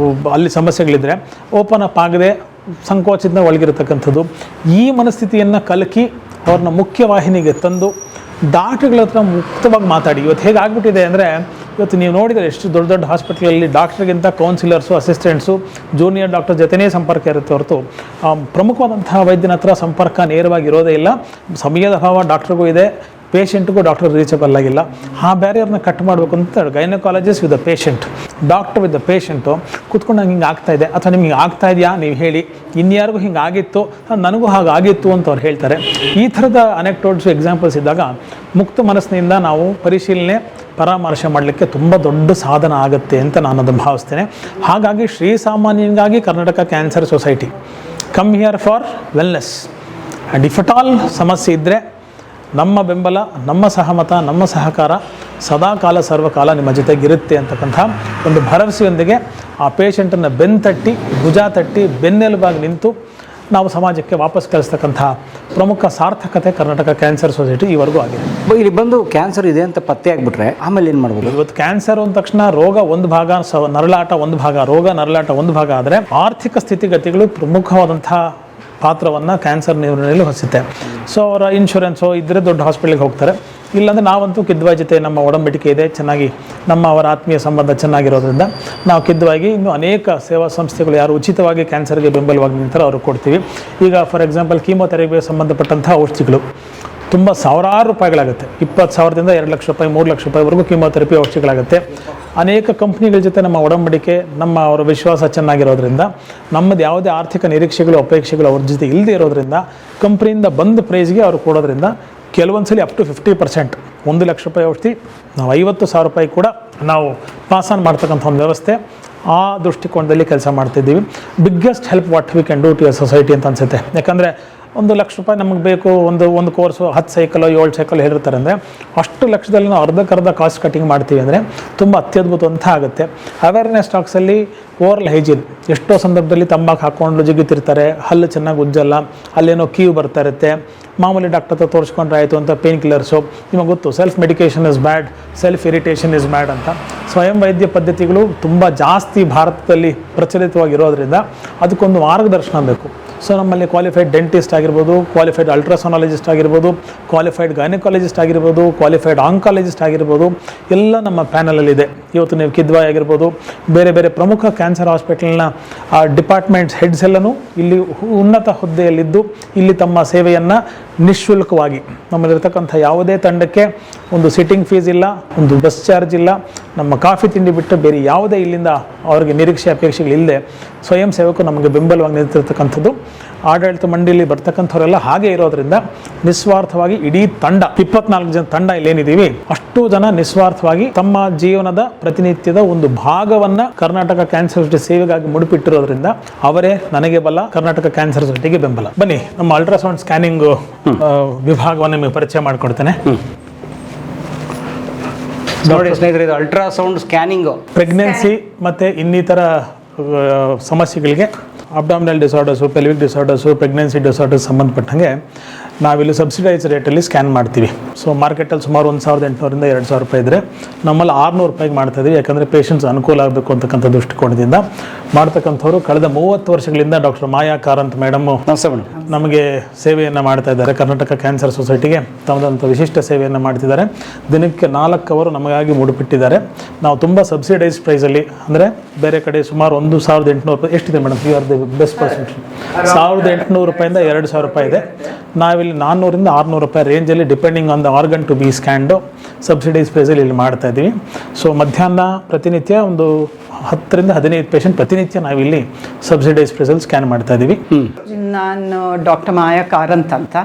ಅಲ್ಲಿ ಸಮಸ್ಯೆಗಳಿದ್ದರೆ ಓಪನ್ ಅಪ್ ಆಗದೆ ಸಂಕೋಚದಿಂದ ಒಳಗಿರತಕ್ಕಂಥದ್ದು. ಈ ಮನಸ್ಥಿತಿಯನ್ನು ಕಲಕಿ ಅವ್ರನ್ನ ಮುಖ್ಯವಾಹಿನಿಗೆ ತಂದು ಡಾಕ್ಟ್ರುಗಳ ಹತ್ರ ಮುಕ್ತವಾಗಿ ಮಾತಾಡಿ. ಇವತ್ತು ಹೇಗಾಗ್ಬಿಟ್ಟಿದೆ ಅಂದರೆ, ಇವತ್ತು ನೀವು ನೋಡಿದರೆ ಎಷ್ಟು ದೊಡ್ಡ ದೊಡ್ಡ ಹಾಸ್ಪಿಟ್ಲಲ್ಲಿ ಡಾಕ್ಟ್ರಿಗಿಂತ ಕೌನ್ಸಿಲರ್ಸು, ಅಸಿಸ್ಟೆಂಟ್ಸು, ಜೂನಿಯರ್ ಡಾಕ್ಟರ್ ಜೊತೆನೇ ಸಂಪರ್ಕ ಇರುತ್ತೆ ಹೊರತು ಪ್ರಮುಖವಾದಂತಹ ವೈದ್ಯನ ಹತ್ರ ಸಂಪರ್ಕ ನೇರವಾಗಿ ಇರೋದೇ ಇಲ್ಲ. ಸಮಯದ ಅಭಾವ ಡಾಕ್ಟ್ರಿಗೂ ಇದೆ, ಪೇಷಂಟ್ಗೂ ಡಾಕ್ಟರ್ ರೀಚಬಲ್ ಆಗಿಲ್ಲ. ಆ ಬ್ಯಾರಿಯರ್ನ ಕಟ್ ಮಾಡಬೇಕು ಅಂತ gynaecologist with the patient, doctor with the patient ಕೂತ್ಕೊಂಡು ನಂಗೆ ಹಿಂಗೆ ಆಗ್ತಾ ಇದೆ, ಅಥವಾ ನಿಮ್ಗೆ ಆಗ್ತಾ ಇದೆಯಾ ನೀವು ಹೇಳಿ, ಇನ್ಯಾರಿಗೂ ಹಿಂಗೆ ಆಗಿತ್ತು, ನನಗೂ ಹಾಗಾಗಿತ್ತು ಅಂತ ಅವ್ರು ಹೇಳ್ತಾರೆ. ಈ ಥರದ ಅನೆಕ್ಟೋಡ್ಸು, ಎಕ್ಸಾಂಪಲ್ಸ್ ಇದ್ದಾಗ ಮುಕ್ತ ಮನಸ್ಸಿನಿಂದ ನಾವು ಪರಿಶೀಲನೆ, ಪರಾಮರ್ಶೆ ಮಾಡಲಿಕ್ಕೆ ತುಂಬ ದೊಡ್ಡ ಸಾಧನ ಆಗುತ್ತೆ ಅಂತ ನಾನು ಅದನ್ನು ಭಾವಿಸ್ತೇನೆ. ಹಾಗಾಗಿ ಶ್ರೀಸಾಮಾನ್ಯನಿಗಾಗಿ Karnataka cancer society come here for wellness. And if at all ಸಮಸ್ಯೆ ಇದ್ದರೆ ನಮ್ಮ ಬೆಂಬಲ, ನಮ್ಮ ಸಹಮತ, ನಮ್ಮ ಸಹಕಾರ ಸದಾಕಾಲ ಸರ್ವಕಾಲ ನಿಮ್ಮ ಜೊತೆಗಿರುತ್ತೆ ಅಂತಕ್ಕಂಥ ಒಂದು ಭರವಸೆಯೊಂದಿಗೆ ಆ ಪೇಷಂಟನ್ನು ಬೆನ್ತಟ್ಟಿ, ಭುಜ ತಟ್ಟಿ, ಬೆನ್ನೆಲುಬಾಗಿ ನಿಂತು ನಾವು ಸಮಾಜಕ್ಕೆ ವಾಪಸ್ ಕಳಿಸ್ತಕ್ಕಂಥ ಪ್ರಮುಖ ಸಾರ್ಥಕತೆ ಕರ್ನಾಟಕ ಕ್ಯಾನ್ಸರ್ ಸೊಸೈಟಿ ಈವರೆಗೂ ಆಗಿದೆ. ಇಲ್ಲಿ ಬಂದು ಕ್ಯಾನ್ಸರ್ ಇದೆ ಅಂತ ಪತ್ತೆ ಆಗಿಬಿಟ್ರೆ ಆಮೇಲೆ ಏನು ಮಾಡ್ಬೋದು? ಇವತ್ತು ಕ್ಯಾನ್ಸರ್ ಅಂದ ತಕ್ಷಣ ರೋಗ ಒಂದು ಭಾಗ, ನರಳಾಟ ಒಂದು ಭಾಗ, ರೋಗ ನರಳಾಟ ಒಂದು ಭಾಗ ಆದರೆ ಆರ್ಥಿಕ ಸ್ಥಿತಿಗತಿಗಳು ಪ್ರಮುಖವಾದಂಥ ಪಾತ್ರವನ್ನು ಕ್ಯಾನ್ಸರ್ ನಿರ್ವಹಣೆಯಲ್ಲಿ ಹೊಸುತ್ತೆ. ಸೊ ಅವರ ಇನ್ಶೂರೆನ್ಸು ಇದ್ದರೆ ದೊಡ್ಡ ಹಾಸ್ಪಿಟ್ಲಿಗೆ ಹೋಗ್ತಾರೆ. ಇಲ್ಲಾಂದರೆ ನಾವಂತೂ ಕಿದ್ವಾಯಿ ಜೊತೆ ನಮ್ಮ ಒಡಂಬಡಿಕೆ ಇದೆ, ಚೆನ್ನಾಗಿ ಅವರ ಆತ್ಮೀಯ ಸಂಬಂಧ ಚೆನ್ನಾಗಿರೋದ್ರಿಂದ ನಾವು ಕಿದ್ವಾಯಿಗೆ ಇನ್ನೂ ಅನೇಕ ಸೇವಾ ಸಂಸ್ಥೆಗಳು ಯಾರು ಉಚಿತವಾಗಿ ಕ್ಯಾನ್ಸರ್ಗೆ ಬೆಂಬಲವಾಗಿ ನಿಂತಾರೆ ಅವ್ರಿಗೆ ಕೊಡ್ತೀವಿ. ಈಗ ಫಾರ್ ಎಕ್ಸಾಂಪಲ್ ಕೀಮೋಥೆರಪಿಗೆ ಸಂಬಂಧಪಟ್ಟಂಥ ಔಷಧಿಗಳು ತುಂಬ ಸಾವಿರಾರು ರೂಪಾಯಿಗಳಾಗುತ್ತೆ. 20,000ದಿಂದ 2 ಲಕ್ಷ ರೂಪಾಯಿ, 3 ಲಕ್ಷ ರೂಪಾಯಿವರೆಗೂ ಕೀಮೋಥೆರಪಿ ಔಷಧಿಗಳಾಗುತ್ತೆ. ಅನೇಕ ಕಂಪ್ನಿಗಳ ಜೊತೆ ನಮ್ಮ ಒಡಂಬಡಿಕೆ, ಅವರ ವಿಶ್ವಾಸ ಚೆನ್ನಾಗಿರೋದ್ರಿಂದ, ನಮ್ಮದು ಯಾವುದೇ ಆರ್ಥಿಕ ನಿರೀಕ್ಷೆಗಳು, ಅಪೇಕ್ಷೆಗಳು ಅವ್ರ ಜೊತೆ ಇಲ್ಲದೆ ಇರೋದ್ರಿಂದ, ಕಂಪ್ನಿಯಿಂದ ಬಂದ ಪ್ರೈಸ್ಗೆ ಅವ್ರು ಕೊಡೋದ್ರಿಂದ ಕೆಲವೊಂದು ಸಲ ಅಪ್ ಟು 50%, 1 ಲಕ್ಷ ರೂಪಾಯಿ ಔಷಧಿ ನಾವು 50,000 ರೂಪಾಯಿ ಕೂಡ ನಾವು ಪಾಸ್ ಆನ್ ಮಾಡ್ತಕ್ಕಂಥ ಒಂದು ವ್ಯವಸ್ಥೆ, ಆ ದೃಷ್ಟಿಕೋನದಲ್ಲಿ ಕೆಲಸ ಮಾಡ್ತಿದ್ದೀವಿ. Biggest help what we can do to a society ಅಂತ ಅನಿಸುತ್ತೆ. ಯಾಕಂದರೆ 1 ಲಕ್ಷ ರೂಪಾಯಿ ನಮಗೆ ಬೇಕು, ಒಂದು ಕೋರ್ಸು 10 ಸೈಕಲ್ 7 ಸೈಕಲ್ ಹೇಳಿರ್ತಾರೆ ಅಂದರೆ ಅಷ್ಟು ಲಕ್ಷದಲ್ಲಿ ನಾವು ಅರ್ಧಕ್ಕರ್ಧ ಕಾಸ್ಟ್ ಕಟಿಂಗ್ ಮಾಡ್ತೀವಿ ಅಂದರೆ ತುಂಬ ಅತ್ಯದ್ಭುತ ಅಂತ ಆಗುತ್ತೆ. ಅವೇರ್ನೆಸ್ ಟಾಕ್ಸಲ್ಲಿ ಓರಲ್ ಹೈಜೀನ್, ಎಷ್ಟೋ ಸಂದರ್ಭದಲ್ಲಿ ತಂಬಾಕು ಹಾಕ್ಕೊಂಡು ಜಿಗಿತಿರ್ತಾರೆ, ಹಲ್ಲು ಚೆನ್ನಾಗಿ ಉಜ್ಜಲ್ಲ, ಅಲ್ಲೇನೋ ಕೀವು ಬರ್ತಾ ಇರುತ್ತೆ, ಮಾಮೂಲಿ ಡಾಕ್ಟರ್ ಹತ್ರ ತೋರಿಸ್ಕೊಂಡ್ರೆ ಆಯಿತು ಅಂತ ಪೇನ್ ಕಿಲ್ಲರ್ಸು. ನಿಮಗೆ ಗೊತ್ತು, self medication is bad, self irritation is bad ಅಂತ. ಸ್ವಯಂ ವೈದ್ಯ ಪದ್ಧತಿಗಳು ತುಂಬ ಜಾಸ್ತಿ ಭಾರತದಲ್ಲಿ ಪ್ರಚಲಿತವಾಗಿರೋದ್ರಿಂದ ಅದಕ್ಕೊಂದು ಮಾರ್ಗದರ್ಶನ ಬೇಕು. ಸೊ ನಮ್ಮಲ್ಲಿ ಕ್ವಾಲಿಫೈಡ್ ಡೆಂಟಿಸ್ಟ್ ಆಗಿರ್ಬೋದು, ಕ್ವಾಲಿಫೈಡ್ ಅಲ್ಟ್ರಾಸೋನಾಲಜಿಸ್ಟ್ ಆಗಿರ್ಬೋದು, ಕ್ವಾಲಿಫೈಡ್ ಗೈನಕಾಲಜಿಸ್ಟ್ ಆಗಿರ್ಬೋದು, ಕ್ವಾಲಿಫೈಡ್ ಆಂಕಾಲಜಿಸ್ಟ್ ಆಗಿರ್ಬೋದು, ಎಲ್ಲ ನಮ್ಮ ಪ್ಯಾನಲಲ್ಲಿದೆ. ಇವತ್ತು ನೀವು ಕಿದ್ವಾಯ್ ಆಗಿರ್ಬೋದು, ಬೇರೆ ಬೇರೆ ಪ್ರಮುಖ ಕ್ಯಾನ್ಸರ್ ಹಾಸ್ಪಿಟಲ್ನ ಡಿಪಾರ್ಟ್ಮೆಂಟ್ಸ್ ಹೆಡ್ಸ್ ಎಲ್ಲನೂ ಇಲ್ಲಿ ಉನ್ನತ ಹುದ್ದೆಯಲ್ಲಿದ್ದು ಇಲ್ಲಿ ತಮ್ಮ ಸೇವೆಯನ್ನು ನಿಶುಲ್ಕವಾಗಿ, ನಮ್ಮಲ್ಲಿರ್ತಕ್ಕಂಥ ಯಾವುದೇ ತಂಡಕ್ಕೆ ಒಂದು ಸಿಟ್ಟಿಂಗ್ ಫೀಸ್ ಇಲ್ಲ, ಒಂದು ಬಸ್ ಚಾರ್ಜ್ ಇಲ್ಲ, ನಮ್ಮ ಕಾಫಿ ತಿಂಡಿ ಬಿಟ್ಟು ಬೇರೆ ಯಾವುದೇ ಇಲ್ಲಿಂದ ಅವರಿಗೆ ನಿರೀಕ್ಷೆ ಅಪೇಕ್ಷೆಗಳಿಲ್ಲದೆ ಸ್ವಯಂ ಸೇವಕರು ನಮಗೆ ಬೆಂಬಲವಾಗಿ ನಿಂತಿರ್ತಕ್ಕಂಥದ್ದು. ಆಡಳಿತ ಮಂಡಳಿಯಲ್ಲಿ ಬರ್ತಕ್ಕಂಥವರೆಲ್ಲ ಹಾಗೆ ಇರೋದ್ರಿಂದ ನಿಸ್ವಾರ್ಥವಾಗಿ ಇಡೀ ತಂಡ, 24 ಜನ ತಂಡ ಇಲ್ಲೇನಿದ್ದೀವಿ, ಅಷ್ಟು ಜನ ನಿಸ್ವಾರ್ಥವಾಗಿ ತಮ್ಮ ಜೀವನದ ಪ್ರತಿನಿತ್ಯದ ಒಂದು ಭಾಗವನ್ನು ಕರ್ನಾಟಕ ಕ್ಯಾನ್ಸರ್ ಸೊಸೈಟಿ ಸೇವೆಗಾಗಿ ಮುಡಿಪಿಟ್ಟಿರೋದ್ರಿಂದ ಅವರೇ ನನಗೆ ಬಲ, ಕರ್ನಾಟಕ ಕ್ಯಾನ್ಸರ್ ಸೊಸೈಟಿಗೆ ಬೆಂಬಲ. ಬನ್ನಿ ನಮ್ಮ ಅಲ್ಟ್ರಾಸೌಂಡ್ ಸ್ಕ್ಯಾನಿಂಗ್ ವಿಭಾಗವನ್ನು ನಿಮಗೆ ಪರಿಚಯ ಮಾಡಿಕೊಡ್ತೇನೆ. ನೋಡಿ ಸ್ನೇಹಿತರೆ, ಇದು ಅಲ್ಟ್ರಾಸೌಂಡ್ ಸ್ಕ್ಯಾನಿಂಗು ಪ್ರೆಗ್ನೆನ್ಸಿ ಮತ್ತು ಇನ್ನಿತರ ಸಮಸ್ಯೆಗಳಿಗೆ, abdominal disorders, pelvic disorders, pregnancy disorders ಸಂಬಂಧಪಟ್ಟಂಗೆ ನಾವಿಲ್ಲಿ ಸಬ್ಸಿಡೈಸ್ ರೇಟಲ್ಲಿ ಸ್ಕ್ಯಾನ್ ಮಾಡ್ತೀವಿ. ಸೊ ಮಾರ್ಕೆಟಲ್ಲಿ ಸುಮಾರು 1,800ರಿಂದ 2,000 ರೂಪಾಯಿ ಇದ್ದರೆ ನಮ್ಮಲ್ಲಿ 600 ರೂಪಾಯಿಗೆ ಮಾಡ್ತಾಯಿದ್ವಿ. ಯಾಕಂದರೆ ಪೇಷಂಟ್ಸ್ ಅನುಕೂಲ ಆಗಬೇಕು ಅಂತಕ್ಕಂಥ ದೃಷ್ಟಿಕೋನದಿಂದ ಮಾಡ್ತಕ್ಕಂಥವ್ರು ಕಳೆದ 30 ವರ್ಷಗಳಿಂದ ಡಾಕ್ಟರ್ ಮಾಯಾ ಕಾರಂತ್ ಮೇಡಮ್ಮು ನಮಗೆ ಸೇವೆಯನ್ನು ಮಾಡ್ತಾ ಇದ್ದಾರೆ. ಕರ್ನಾಟಕ ಕ್ಯಾನ್ಸರ್ ಸೊಸೈಟಿಗೆ ತಮ್ಮದಂಥ ವಿಶಿಷ್ಟ ಸೇವೆಯನ್ನು ಮಾಡ್ತಿದ್ದಾರೆ. ದಿನಕ್ಕೆ 4 ಅವರು ನಮಗಾಗಿ ಮುಡಿಪಿಟ್ಟಿದ್ದಾರೆ. ನಾವು ತುಂಬ ಸಬ್ಸಿಡೈಸ್ ಪ್ರೈಸಲ್ಲಿ, ಅಂದರೆ ಬೇರೆ ಕಡೆ ಸುಮಾರು 1,800 ರೂಪಾಯಿ ಎಷ್ಟಿದೆ madam? You are the best percent. 1,800 ರೂಪಾಯಿಂದ 2,000 ರೂಪಾಯಿ ಇದೆ. ನಾವಿಲ್ಲಿ 400ರಿಂದ 600 ರೂಪಾಯಿ ರೇಂಜಲ್ಲಿ depending on the organ to be scanned subsidise ಪ್ರೈಸಲ್ಲಿ ಇಲ್ಲಿ ಮಾಡ್ತಾ ಇದ್ದೀವಿ. ಸೊ ಮಧ್ಯಾಹ್ನ ಪ್ರತಿನಿತ್ಯ ಒಂದು 10ರಿಂದ 15 ಪೇಷಂಟ್ ಪ್ರತಿನಿತ್ಯ ನಾವಿಲ್ಲಿ ಸಬ್ಸಿಡೈಸ್ ಪ್ರೈಸಲ್ಲಿ ಸ್ಕ್ಯಾನ್ ಮಾಡ್ತಾ ಇದ್ದೀವಿ. ನಾನು ಡಾಕ್ಟರ್ ಮಾಯಾ ಕಾರಂತ್ ಅಂತ.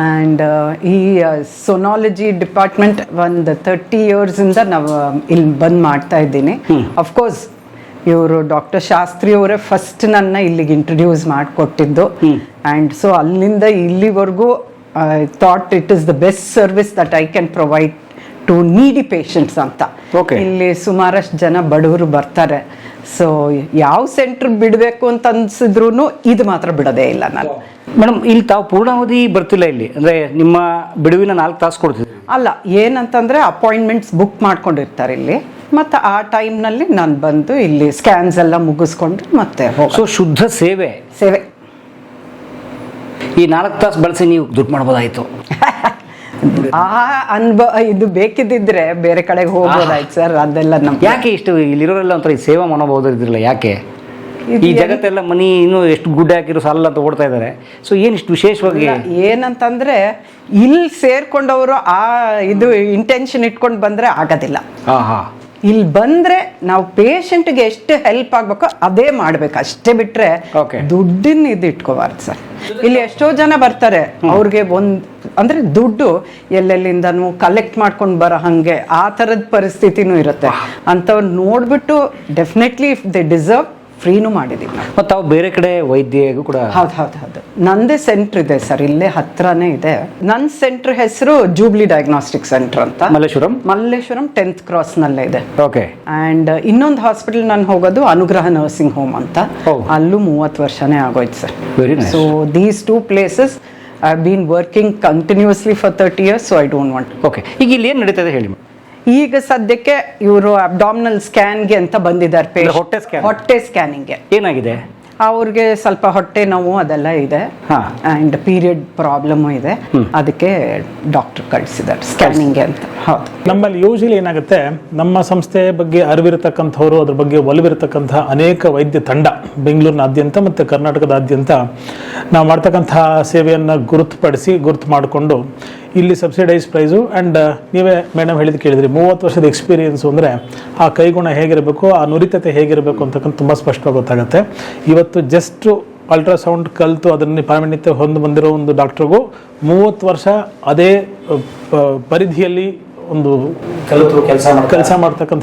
ಆ್ಯಂಡ್ ಈ ಸೊನಾಲಜಿ ಡಿಪಾರ್ಟ್ಮೆಂಟ್ ಒಂದು 30 ಇಯರ್ಸಿಂದ ನಾವು ಇಲ್ಲಿ ಬಂದು ಮಾಡ್ತಾ ಇದ್ದೀನಿ. ಅಫ್ಕೋರ್ಸ್ ಇವರು ಡಾಕ್ಟರ್ ಶಾಸ್ತ್ರಿ ಅವರೇ ಫಸ್ಟ್ ನನ್ನ ಇಲ್ಲಿಗೆ ಇಂಟ್ರೊಡ್ಯೂಸ್ ಮಾಡಿಕೊಟ್ಟಿದ್ದು. ಆ್ಯಂಡ್ ಸೊ ಅಲ್ಲಿಂದ ಇಲ್ಲಿವರೆಗೂ I thought it is the best service that I can provide to needy patients ಅಂತ. ಇಲ್ಲಿ ಸುಮಾರಷ್ಟು ಜನ ಬಡವರು ಬರ್ತಾರೆ. ಸೊ ಯಾವ ಸೆಂಟ್ರ್ ಬಿಡಬೇಕು ಅಂತ ಅನ್ಸಿದ್ರು ಇದು ಮಾತ್ರ ಬಿಡೋದೇ ಇಲ್ಲ ನಾನು. ಮೇಡಮ್, ಇಲ್ಲಿ ತಾವು ಪೂರ್ಣಾವಧಿ ಬರ್ತಿಲ್ಲ ಇಲ್ಲಿ, ಅಂದರೆ ನಿಮ್ಮ ಬಿಡುವಿನ 4 ತಾಸು ಕೊಡ್ತೀವಿ ಅಲ್ಲ. ಏನಂತಂದರೆ ಅಪಾಯಿಂಟ್ಮೆಂಟ್ಸ್ ಬುಕ್ ಮಾಡ್ಕೊಂಡಿರ್ತಾರೆ ಇಲ್ಲಿ, ಮತ್ತು ಆ ಟೈಮ್ನಲ್ಲಿ ನಾನು ಬಂದು ಇಲ್ಲಿ ಸ್ಕ್ಯಾನ್ಸ್ ಎಲ್ಲ ಮುಗಿಸ್ಕೊಂಡು ಮತ್ತೆ ಸೊ ಶುದ್ಧ ಸೇವೆ. ಈ 4 ತಾಸು ಬಳಸಿ ನೀವು ದುಡ್ಡು ಮಾಡ್ಬೋದಾಯಿತು. ಆ ಅನುಭವ ಇದು ಬೇಕಿದ್ದಿದ್ರೆ ಬೇರೆ ಕಡೆಗೆ ಹೋಗ್ಬೋದಾಯ್ತು ಸರ್. ಅದೆಲ್ಲ ನಮ್ಗೆ ಯಾಕೆ ಇಷ್ಟು ಇಲ್ಲಿರೋರೆಲ್ಲ ಒಂಥರ ಈ ಸೇವಾ ಮನೋಭಾವದಲ್ಲಿ ಇದ್ರಲ್ಲ, ಯಾಕೆ ಈ ಜಗತ್ತೆಲ್ಲ ಮನಿ ಇನ್ನೂ ಎಷ್ಟು ಗುಡ್ಡೆ ಹಾಕಿರೋ ಸಾಲ ಅಂತ ಓಡ್ತಾ ಇದ್ದಾರೆ. ಸೊ ಏನು ಇಷ್ಟು ವಿಶೇಷವಾಗಿ ಏನಂತಂದ್ರೆ ಇಲ್ಲಿ ಸೇರ್ಕೊಂಡವರು ಆ ಇದು ಇಂಟೆನ್ಷನ್ ಇಟ್ಕೊಂಡು ಬಂದ್ರೆ ಆಗೋದಿಲ್ಲ. ಇಲ್ಲಿ ಬಂದ್ರೆ ನಾವು ಪೇಷಂಟ್ಗೆ ಎಷ್ಟು ಹೆಲ್ಪ್ ಆಗ್ಬೇಕೋ ಅದೇ ಮಾಡ್ಬೇಕು, ಅಷ್ಟೇ ಬಿಟ್ರೆ ದುಡ್ಡಿನ ಇದು ಇಟ್ಕೋಬಾರ್ದು ಸರ್. ಇಲ್ಲಿ ಎಷ್ಟೋ ಜನ ಬರ್ತಾರೆ, ಅವ್ರಿಗೆ ಅಂದ್ರೆ ದುಡ್ಡು ಎಲ್ಲೆಲ್ಲಿಂದನೂ ಕಲೆಕ್ಟ್ ಮಾಡ್ಕೊಂಡು ಬರೋ ಹಂಗೆ ಆ ಥರದ ಪರಿಸ್ಥಿತಿನೂ ಇರುತ್ತೆ. ಅಂಥವ್ರು ನೋಡ್ಬಿಟ್ಟು ಡೆಫಿನೆಟ್ಲಿ ಇಫ್ ದೇ ಡಿಸರ್ವ್ ಫ್ರೀನೂ ಮಾಡಿದ್ದೀವಿ ನಾವು. ಮತ್ತು ತಾವು ಬೇರೆ ಕಡೆ ವೈದ್ಯಗೂ ಕೂಡ? ಹೌದು. ನಂದೇ ಸೆಂಟ್ರ್ ಇದೆ ಸರ್, ಇಲ್ಲೇ ಹತ್ರನೇ ಇದೆ. ನನ್ನ ಸೆಂಟ್ರ್ ಹೆಸರು ಜೂಬ್ಲಿ ಡಯಾಗ್ನೋಸ್ಟಿಕ್ ಸೆಂಟರ್ ಅಂತ, ಮಲ್ಲೇಶ್ವರಂ 10th ಕ್ರಾಸ್ನಲ್ಲೇ ಇದೆ. ಓಕೆ. ಆ್ಯಂಡ್ ಇನ್ನೊಂದು ಹಾಸ್ಪಿಟಲ್ ನಾನು ಹೋಗೋದು ಅನುಗ್ರಹ ನರ್ಸಿಂಗ್ ಹೋಮ್ ಅಂತ, ಅಲ್ಲೂ 30 ವರ್ಷನೇ ಆಗೋಯ್ತು sir. So these 2 places I have been working continuously for 30 years, so I don't want. Okay. ಈಗ ಇಲ್ಲಿ ಏನು ನಡೀತದೆ ಹೇಳಿ? ಈಗ ಸದ್ಯಕ್ಕೆ ಇವರು ಅಬ್ಡಾಮಿನಲ್ ಸ್ಕ್ಯಾನ್ಗೆ ಅಂತ ಬಂದಿದ್ದಾರೆ, ಹೊಟ್ಟೆ ಸ್ಕ್ಯಾನಿಂಗ್ಗೆ. ಏನಾಗಿದೆ ಅವ್ರಿಗೆ? ಸ್ವಲ್ಪ ಹೊಟ್ಟೆ ನೋವು ಅದೆಲ್ಲ ಇದೆ, ಆ್ಯಂಡ್ ಪೀರಿಯಡ್ ಪ್ರಾಬ್ಲಮ್ ಇದೆ, ಅದಕ್ಕೆ ಡಾಕ್ಟರ್ ಕಳಿಸಿದ್ದಾರೆ ಸ್ಕ್ಯಾನಿಂಗ್ಗೆ ಅಂತ. ಹೌದು. ನಮ್ಮಲ್ಲಿ ಯೂಶಲಿ ಏನಾಗುತ್ತೆ, ನಮ್ಮ ಸಂಸ್ಥೆ ಬಗ್ಗೆ ಅರಿವಿರತಕ್ಕಂಥವ್ರು, ಅದ್ರ ಬಗ್ಗೆ ಒಲವಿರತಕ್ಕಂಥ ಅನೇಕ ವೈದ್ಯ ತಂಡ ಬೆಂಗಳೂರಿನಾದ್ಯಂತ ಮತ್ತು ಕರ್ನಾಟಕದಾದ್ಯಂತ ನಾವು ಮಾಡ್ತಕ್ಕಂಥ ಸೇವೆಯನ್ನು ಗುರುತು ಮಾಡಿಕೊಂಡು ಇಲ್ಲಿ ಸಬ್ಸಿಡೈಸ್ ಪ್ರೈಸು. ಆ್ಯಂಡ್ ನೀವೇ ಮೇಡಮ್ ಹೇಳಿದ್ದು ಕೇಳಿದ್ರಿ, 30 ವರ್ಷದ ಎಕ್ಸ್ಪೀರಿಯೆನ್ಸು ಅಂದರೆ ಆ ಕೈಗುಣ ಹೇಗಿರಬೇಕು, ಆ ನುರಿತತೆ ಹೇಗಿರಬೇಕು ಅಂತಕ್ಕಂಥ ತುಂಬ ಸ್ಪಷ್ಟವಾಗಿ ಗೊತ್ತಾಗುತ್ತೆ. ಇವತ್ತು ಜಸ್ಟ್ ಅಲ್ಟ್ರಾಸೌಂಡ್ ಕಲಿತು ಅದನ್ನು ಪಾರಮ್ಯತೆ ಹೊಂದು ಬಂದಿರೋ ಒಂದು ಡಾಕ್ಟ್ರಿಗೂ 30 ವರ್ಷ ಅದೇ ಪರಿಧಿಯಲ್ಲಿ ಒಂದು ಕೆಲಸ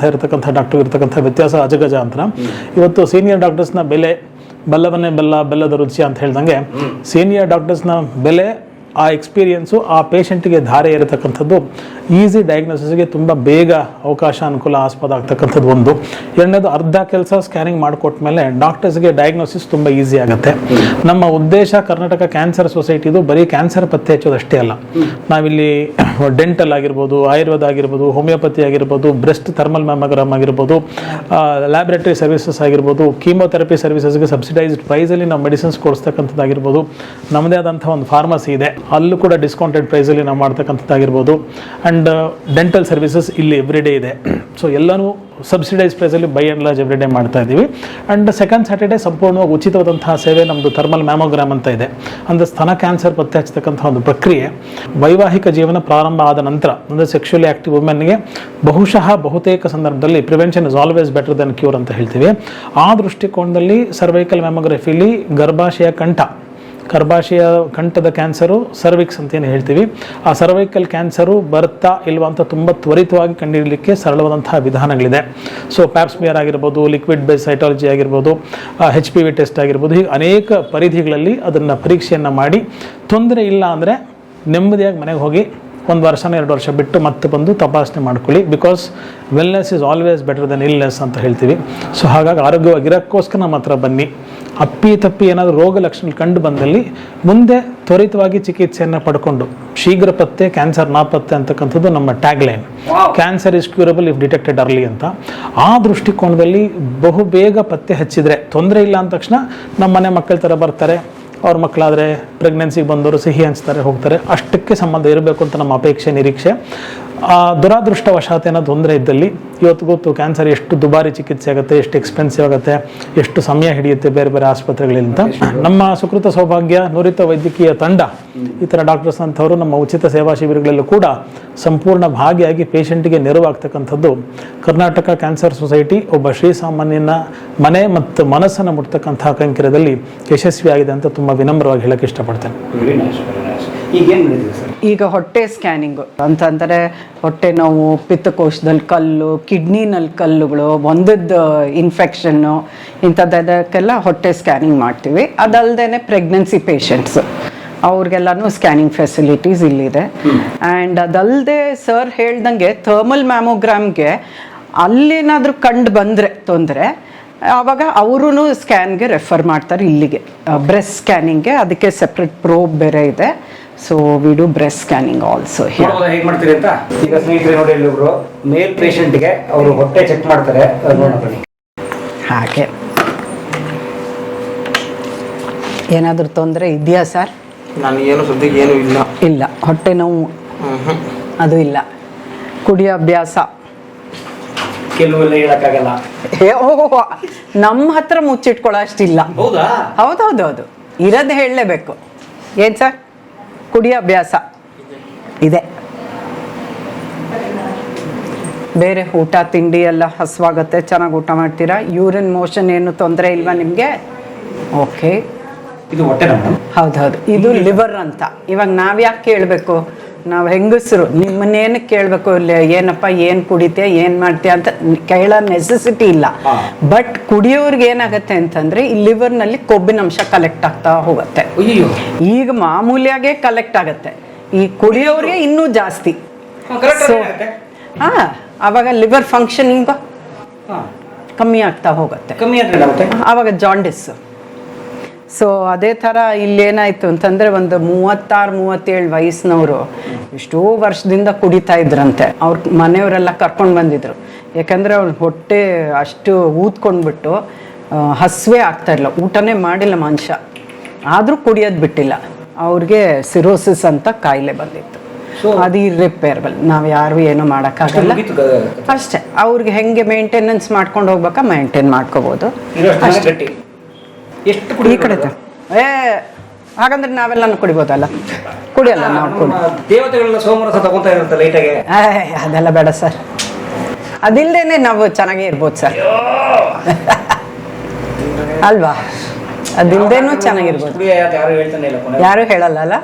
ಇರತಕ್ಕಂಥ ಡಾಕ್ಟರ್ ಇರತಕ್ಕಂಥ ವ್ಯತ್ಯಾಸ ಅಜಗಜ ಅಂತ. ಇವತ್ತು ಸೀನಿಯರ್ ಡಾಕ್ಟರ್ಸ್ನ ಬೆಲೆ ಬಲ್ಲವನ್ನೇ ಬೆಲ್ಲದ ರುಚಿ ಅಂತ ಹೇಳ್ದಂಗೆ ಸೀನಿಯರ್ ಡಾಕ್ಟರ್ಸ್ನ ಬೆಲೆ, ಆ ಎಕ್ಸ್ಪೀರಿಯನ್ಸು, ಆ ಪೇಷಂಟ್ಗೆ ಧಾರೆ ಇರತಕ್ಕಂಥದ್ದು, ಈಸಿ ಡಯಾಗ್ನೋಸಿಸ್ಗೆ ತುಂಬ ಬೇಗ ಅವಕಾಶ ಅನುಕೂಲ ಆಸ್ಪದ ಆಗ್ತಕ್ಕಂಥದ್ದು ಒಂದು. ಎರಡನೇದು, ಅರ್ಧ ಕೆಲಸ ಸ್ಕ್ಯಾನಿಂಗ್ ಮಾಡಿಕೊಟ್ಮೇಲೆ ಡಾಕ್ಟರ್ಸ್ಗೆ ಡಯಾಗ್ನೋಸಿಸ್ ತುಂಬ ಈಸಿ ಆಗುತ್ತೆ. ನಮ್ಮ ಉದ್ದೇಶ ಕರ್ನಾಟಕ ಕ್ಯಾನ್ಸರ್ ಸೊಸೈಟಿದು ಬರೀ ಕ್ಯಾನ್ಸರ್ ಪತ್ತೆ ಹಚ್ಚೋದಷ್ಟೇ ಅಲ್ಲ. ನಾವಿಲ್ಲಿ ಡೆಂಟಲ್ ಆಗಿರ್ಬೋದು, ಆಯುರ್ವೇದ ಆಗಿರ್ಬೋದು, ಹೋಮಿಯೋಪತಿ ಆಗಿರ್ಬೋದು, ಬ್ರೆಸ್ಟ್ ಥರ್ಮಲ್ ಮ್ಯಾಮೋಗ್ರಾಮ್ ಆಗಿರ್ಬೋದು, ಲ್ಯಾಬೊರೇಟರಿ ಸರ್ವಿಸಸ್ ಆಗಿರ್ಬೋದು, ಕೀಮೋಥೆರಪಿ ಸರ್ವಿಸಸ್ಗೆ ಸಬ್ಸಿಡೈಸ್ಡ್ ಪ್ರೈಸಲ್ಲಿ ನಾವು ಮೆಡಿಸಿನ್ಸ್ ಕೊಡಿಸ್ತಕ್ಕಂಥದ್ದಾಗಿರ್ಬೋದು, ನಮ್ಮದೇ ಆದಂಥ ಒಂದು ಫಾರ್ಮಸಿ ಇದೆ, ಅಲ್ಲೂ ಕೂಡ ಡಿಸ್ಕೌಂಟೆಡ್ ಪ್ರೈಸಲ್ಲಿ ನಾವು ಮಾಡ್ತಕ್ಕಂಥದ್ದಾಗಿರ್ಬೋದು. ಆ್ಯಂಡ್ ಡೆಂಟಲ್ ಸರ್ವಿಸಸ್ ಇಲ್ಲಿ ಎವ್ರಿಡೇ ಇದೆ. ಸೊ ಎಲ್ಲನೂ ಸಬ್ಸಿಡೈಸ್ ಪ್ರೈಸಲ್ಲಿ ಬೈ ಆ್ಯಂಡ್ ಲಾರ್ಜ್ ಎವ್ರಿಡೇ ಮಾಡ್ತಾ ಇದ್ದೀವಿ. ಆ್ಯಂಡ್ ಸೆಕೆಂಡ್ ಸ್ಯಾಟರ್ಡೇ ಸಂಪೂರ್ಣವಾಗಿ ಉಚಿತವಾದಂತಹ ಸೇವೆ ನಮ್ಮದು ಥರ್ಮಲ್ ಮ್ಯಾಮೋಗ್ರಾಮ್ ಅಂತ ಇದೆ. ಅಂದರೆ ಸ್ತನ ಕ್ಯಾನ್ಸರ್ ಪತ್ತೆ ಹಚ್ಚತಕ್ಕಂಥ ಒಂದು ಪ್ರಕ್ರಿಯೆ ವೈವಾಹಿಕ ಜೀವನ ಪ್ರಾರಂಭ ಆದ ನಂತರ, ಅಂದರೆ ಸೆಕ್ಷುಲಿ ಆಕ್ಟಿವ್ ವುಮೆನ್ಗೆ ಬಹುತೇಕ ಸಂದರ್ಭದಲ್ಲಿ prevention is always better then cure ಅಂತ ಹೇಳ್ತೀವಿ. ಆ ದೃಷ್ಟಿಕೋನದಲ್ಲಿ ಸರ್ವೈಕಲ್ ಮ್ಯಾಮೋಗ್ರಫಿಲಿ ಗರ್ಭಾಶಯ ಕಂಠದ ಕ್ಯಾನ್ಸರು, ಸರ್ವಿಕ್ಸ್ ಅಂತ ಏನು ಹೇಳ್ತೀವಿ, ಆ ಸರ್ವೈಕಲ್ ಕ್ಯಾನ್ಸರು ಬರ್ತಾ ಇಲ್ವಾ ಅಂತ ತುಂಬ ತ್ವರಿತವಾಗಿ ಕಂಡುಹಿಡಲಿಕ್ಕೆ ಸರಳವಾದಂತಹ ವಿಧಾನಗಳಿದೆ. ಸೊ ಪ್ಯಾಪ್ಸ್ಮಿಯರ್ ಆಗಿರ್ಬೋದು, ಲಿಕ್ವಿಡ್ ಬೇಸ್ ಸೈಟಾಲಜಿ ಆಗಿರ್ಬೋದು, HPV ಟೆಸ್ಟ್ ಆಗಿರ್ಬೋದು, ಹೀಗೆ ಅನೇಕ ಪರಿಧಿಗಳಲ್ಲಿ ಅದನ್ನು ಪರೀಕ್ಷೆಯನ್ನು ಮಾಡಿ ತೊಂದರೆ ಇಲ್ಲ ಅಂದರೆ ನೆಮ್ಮದಿಯಾಗಿ ಮನೆಗೆ ಹೋಗಿ 1 ವರ್ಷ 2 ವರ್ಷ ಬಿಟ್ಟು ಮತ್ತೆ ಬಂದು ತಪಾಸಣೆ ಮಾಡ್ಕೊಳ್ಳಿ. Because wellness is always better than illness ಅಂತ ಹೇಳ್ತೀವಿ. ಸೊ ಹಾಗಾಗಿ ಆರೋಗ್ಯವಾಗಿರೋಕ್ಕೋಸ್ಕರ ನಮ್ಮ ಹತ್ರ ಬನ್ನಿ. ಅಪ್ಪಿ ಏನಾದರೂ ರೋಗ ಲಕ್ಷಣ ಕಂಡು ಬಂದಲ್ಲಿ ಮುಂದೆ ತ್ವರಿತವಾಗಿ ಚಿಕಿತ್ಸೆಯನ್ನು ಪಡ್ಕೊಂಡು ಶೀಘ್ರ ಪತ್ತೆ, ಕ್ಯಾನ್ಸರ್ ನಾಪತ್ತೆ ಅಂತಕ್ಕಂಥದ್ದು ನಮ್ಮ tagline. Cancer is curable if detected early ಅಂತ. ಆ ದೃಷ್ಟಿಕೋನದಲ್ಲಿ ಬಹುಬೇಗ ಪತ್ತೆ ಹಚ್ಚಿದರೆ ತೊಂದರೆ ಇಲ್ಲ ಅಂದ ತಕ್ಷಣ ನಮ್ಮ ಮನೆ ಮಕ್ಕಳ ಥರ ಬರ್ತಾರೆ. ಅವ್ರ ಮಕ್ಕಳಾದರೆ ಪ್ರೆಗ್ನೆನ್ಸಿಗೆ ಬಂದವರು ಸಿಹಿ ಹಂಚ್ತಾರೆ, ಹೋಗ್ತಾರೆ. ಅಷ್ಟಕ್ಕೆ ಸಂಬಂಧ ಇರಬೇಕು ಅಂತ ನಮ್ಮ ಅಪೇಕ್ಷೆ, ನಿರೀಕ್ಷೆ. ದುರಾದೃಷ್ಟವಶಾತ್ ಏನೋ ತೊಂದರೆ ಇದ್ದಲ್ಲಿ ಇವತ್ತು ಗೊತ್ತು ಕ್ಯಾನ್ಸರ್ ಎಷ್ಟು ದುಬಾರಿ ಚಿಕಿತ್ಸೆ ಆಗುತ್ತೆ, ಎಷ್ಟು ಎಕ್ಸ್ಪೆನ್ಸಿವ್ ಆಗುತ್ತೆ, ಎಷ್ಟು ಸಮಯ ಹಿಡಿಯುತ್ತೆ ಬೇರೆ ಬೇರೆ ಆಸ್ಪತ್ರೆಗಳಿಂದ. ನಮ್ಮ ಸುಕೃತ ಸೌಭಾಗ್ಯ ನುರಿತ ವೈದ್ಯಕೀಯ ತಂಡ ಈ ಥರ ಡಾಕ್ಟರ್ಸ್ ಅಂಥವರು ನಮ್ಮ ಉಚಿತ ಸೇವಾ ಶಿಬಿರಗಳಲ್ಲೂ ಕೂಡ ಸಂಪೂರ್ಣ ಭಾಗಿಯಾಗಿ ಪೇಷಂಟಿಗೆ ನೆರವಾಗ್ತಕ್ಕಂಥದ್ದು ಕರ್ನಾಟಕ ಕ್ಯಾನ್ಸರ್ ಸೊಸೈಟಿ ಒಬ್ಬ ಶ್ರೀಸಾಮಾನ್ಯನ ಮನೆ ಮತ್ತು ಮನಸ್ಸನ್ನು ಮುಟ್ತಕ್ಕಂಥ ಕೈಂಕರ್ಯದಲ್ಲಿ ಯಶಸ್ವಿಯಾಗಿದೆ ಅಂತ ತುಂಬ ವಿನಮ್ರವಾಗಿ ಹೇಳಕ್ಕೆ ಇಷ್ಟಪಡ್ತೇನೆ. ಈಗ ಹೊಟ್ಟೆ ಸ್ಕ್ಯಾನಿಂಗು ಅಂತಂದರೆ ಹೊಟ್ಟೆ ನೋವು, ಪಿತ್ತಕೋಶದಲ್ಲಿ ಕಲ್ಲು, ಕಿಡ್ನಿನಲ್ಲಿ ಕಲ್ಲುಗಳು, ಒಂದದ್ದು ಇನ್ಫೆಕ್ಷನ್ನು, ಇಂಥದ್ದಕ್ಕೆಲ್ಲ ಹೊಟ್ಟೆ ಸ್ಕ್ಯಾನಿಂಗ್ ಮಾಡ್ತೀವಿ. ಅದಲ್ಲದೆ ಪ್ರೆಗ್ನೆನ್ಸಿ ಪೇಷಂಟ್ಸ್ ಅವ್ರಿಗೆಲ್ಲನೂ ಸ್ಕ್ಯಾನಿಂಗ್ ಫೆಸಿಲಿಟೀಸ್ ಇಲ್ಲಿದೆ. ಆ್ಯಂಡ್ ಅದಲ್ಲದೆ ಸರ್ ಹೇಳ್ದಂಗೆ ಥರ್ಮಲ್ ಮ್ಯಾಮೋಗ್ರಾಮ್ಗೆ ಅಲ್ಲೇನಾದರೂ ಕಂಡು ಬಂದರೆ ತೊಂದರೆ, ಆವಾಗ ಅವರು ಸ್ಕ್ಯಾನ್ಗೆ ರೆಫರ್ ಮಾಡ್ತಾರೆ ಇಲ್ಲಿಗೆ, ಬ್ರೆಸ್ಟ್ ಸ್ಕ್ಯಾನಿಂಗ್ಗೆ. ಅದಕ್ಕೆ ಸೆಪ್ರೇಟ್ ಪ್ರೋಬ್ ಬೇರೆ ಇದೆ. So we do breast scanning also. ಹೇಗೆ ಮಾಡ್ತೀರಿ ಅಂತ ಈಗ ಸ್ನೇಹಿತರೆ ನೋಡಿ, ಇಲ್ಲೊಬ್ರು ಮೇಲ್ ಪೇಷಂಟ್ಗೆ ಅವರು ಹೊಟ್ಟೆ ಚೆಕ್ ಮಾಡ್ತಾರೆ. ಹಾಗೆ ಏನಾದರೂ ತೊಂದರೆ ಇದೆಯಾ ಸರ್? ನನಗೇನು ಸದ್ಯಕ್ಕೆ ಏನು ಇಲ್ಲ. ಹೊಟ್ಟೆ ನೋವು ಅದು ಇಲ್ಲ. ಕುಡಿಯೋ ಅಭ್ಯಾಸ ಕೆಲವೆಲ್ಲ ಹೇಳಕ್ಕಾಗಲ್ಲ. ನಮ್ಮ ಹತ್ರ ಮುಚ್ಚಿಟ್ಕೊಳ್ಳೋ ಅಷ್ಟಿಲ್ಲ. ಹೌದೌದೌದು, ಇರೋದು ಹೇಳಲೇಬೇಕು. ಏನು ಸರ್? ಕುಡಿಯೋ ಅಭ್ಯಾಸ ಇದೆ. ಬೇರೆ ಊಟ ತಿಂಡಿ ಎಲ್ಲ ಹಸುವಾಗುತ್ತೆ, ಚೆನ್ನಾಗಿ ಊಟ ಮಾಡ್ತೀರಾ? ಯೂರಿನ್ ಮೋಷನ್ ಏನು ತೊಂದರೆ ಇಲ್ವಾ ನಿಮಗೆ? ಓಕೆ. ಇದು ಹೊಟ್ಟೆ ನೋವು. ಹೌದೌದು, ಇದು ಲಿವರ್ ಅಂತ. ಇವಾಗ ನಾವು ಯಾಕೆ ಕೇಳಬೇಕು? ನಾವು ಹೆಂಗಸರು ನಿಮ್ಮನ್ನೇನು ಕೇಳಬೇಕು? ಏನಪ್ಪ ಏನು ಕುಡಿತೆ, ಏನು ಮಾಡ್ತೀಯ ಅಂತ ಕೇಳೋ ನೆಸೆಸಿಟಿ ಇಲ್ಲ. ಬಟ್ ಕುಡಿಯೋರ್ಗೆ ಏನಾಗುತ್ತೆ ಅಂತಂದರೆ ಈ ಲಿವರ್ನಲ್ಲಿ ಕೊಬ್ಬಿನ ಅಂಶ ಕಲೆಕ್ಟ್ ಆಗ್ತಾ ಹೋಗುತ್ತೆ. ಈಗ ಮಾಮೂಲಿಯಾಗೇ ಕಲೆಕ್ಟ್ ಆಗುತ್ತೆ, ಈ ಕುಡಿಯೋರಿಗೆ ಇನ್ನೂ ಜಾಸ್ತಿ. ಸೊ ಆವಾಗ ಲಿವರ್ ಫಂಕ್ಷನಿಂಗ್ ಕಮ್ಮಿ ಆಗ್ತಾ ಹೋಗುತ್ತೆ. ಆವಾಗ ಜಾಂಡಿಸ್. ಸೊ ಅದೇ ಥರ ಇಲ್ಲೇನಾಯಿತು ಅಂತಂದರೆ ಒಂದು 36-37 ವಯಸ್ಸಿನವರು ಎಷ್ಟೋ ವರ್ಷದಿಂದ ಕುಡಿತಾ ಇದ್ರಂತೆ. ಅವ್ರ ಮನೆಯವರೆಲ್ಲ ಕರ್ಕೊಂಡು ಬಂದಿದ್ರು. ಯಾಕಂದರೆ ಅವ್ರ ಹೊಟ್ಟೆ ಅಷ್ಟು ಊದ್ಕೊಂಡ್ಬಿಟ್ಟು ಹಸುವೆ ಆಗ್ತಾಯಿಲ್ಲ, ಊಟನೇ ಮಾಡಿಲ್ಲ ಮನುಷ್ಯ, ಆದರೂ ಕುಡಿಯೋದು ಬಿಟ್ಟಿಲ್ಲ. ಅವ್ರಿಗೆ ಸಿರೋಸಿಸ್ ಅಂತ ಕಾಯಿಲೆ ಬಂದಿತ್ತು. ಅದು ಇರ್ರಿಪೇರಬಲ್, ನಾವು ಯಾರು ಏನೂ ಮಾಡೋಕ್ಕಾಗಲ್ಲ ಅಷ್ಟೇ. ಅವ್ರಿಗೆ ಹೆಂಗೆ ಮೇಂಟೆನೆನ್ಸ್ ಮಾಡ್ಕೊಂಡು ಹೋಗ್ಬೇಕಾ ಮೇಂಟೈನ್ ಮಾಡ್ಕೋಬೋದು ಅಷ್ಟೇ. ಈ ಕಡೆ ಹಾಗಂದ್ರೆ ನಾವೆಲ್ಲ ಕುಡಿಬೋದಲ್ಲ? ಕುಡಿಯಲ್ಲ ನಾವು. ದೇವತೆಗಳೆಲ್ಲ ಸೋಮರಸ ತಗೊಂತಾ ಇರುತ್ತೆ ಲೈಟಾಗೆ. ಅದೆಲ್ಲ ಬೇಡ ಸರ್, ಅದಿಲ್ಲದೇನೆ ನಾವು ಚೆನ್ನಾಗೇ ಇರ್ಬೋದು ಸರ್. ಅಲ್ವಾ? ಅದಿಲ್ದೇನೂ ಚೆನ್ನಾಗಿರ್ಬೋದು. ಯಾರು ಹೇಳ್ತಾನೆ ಇಲ್ಲ ಕೊನೆ. ಯಾರು ಹೇಳಲ್ಲ ಅಲ್ಲ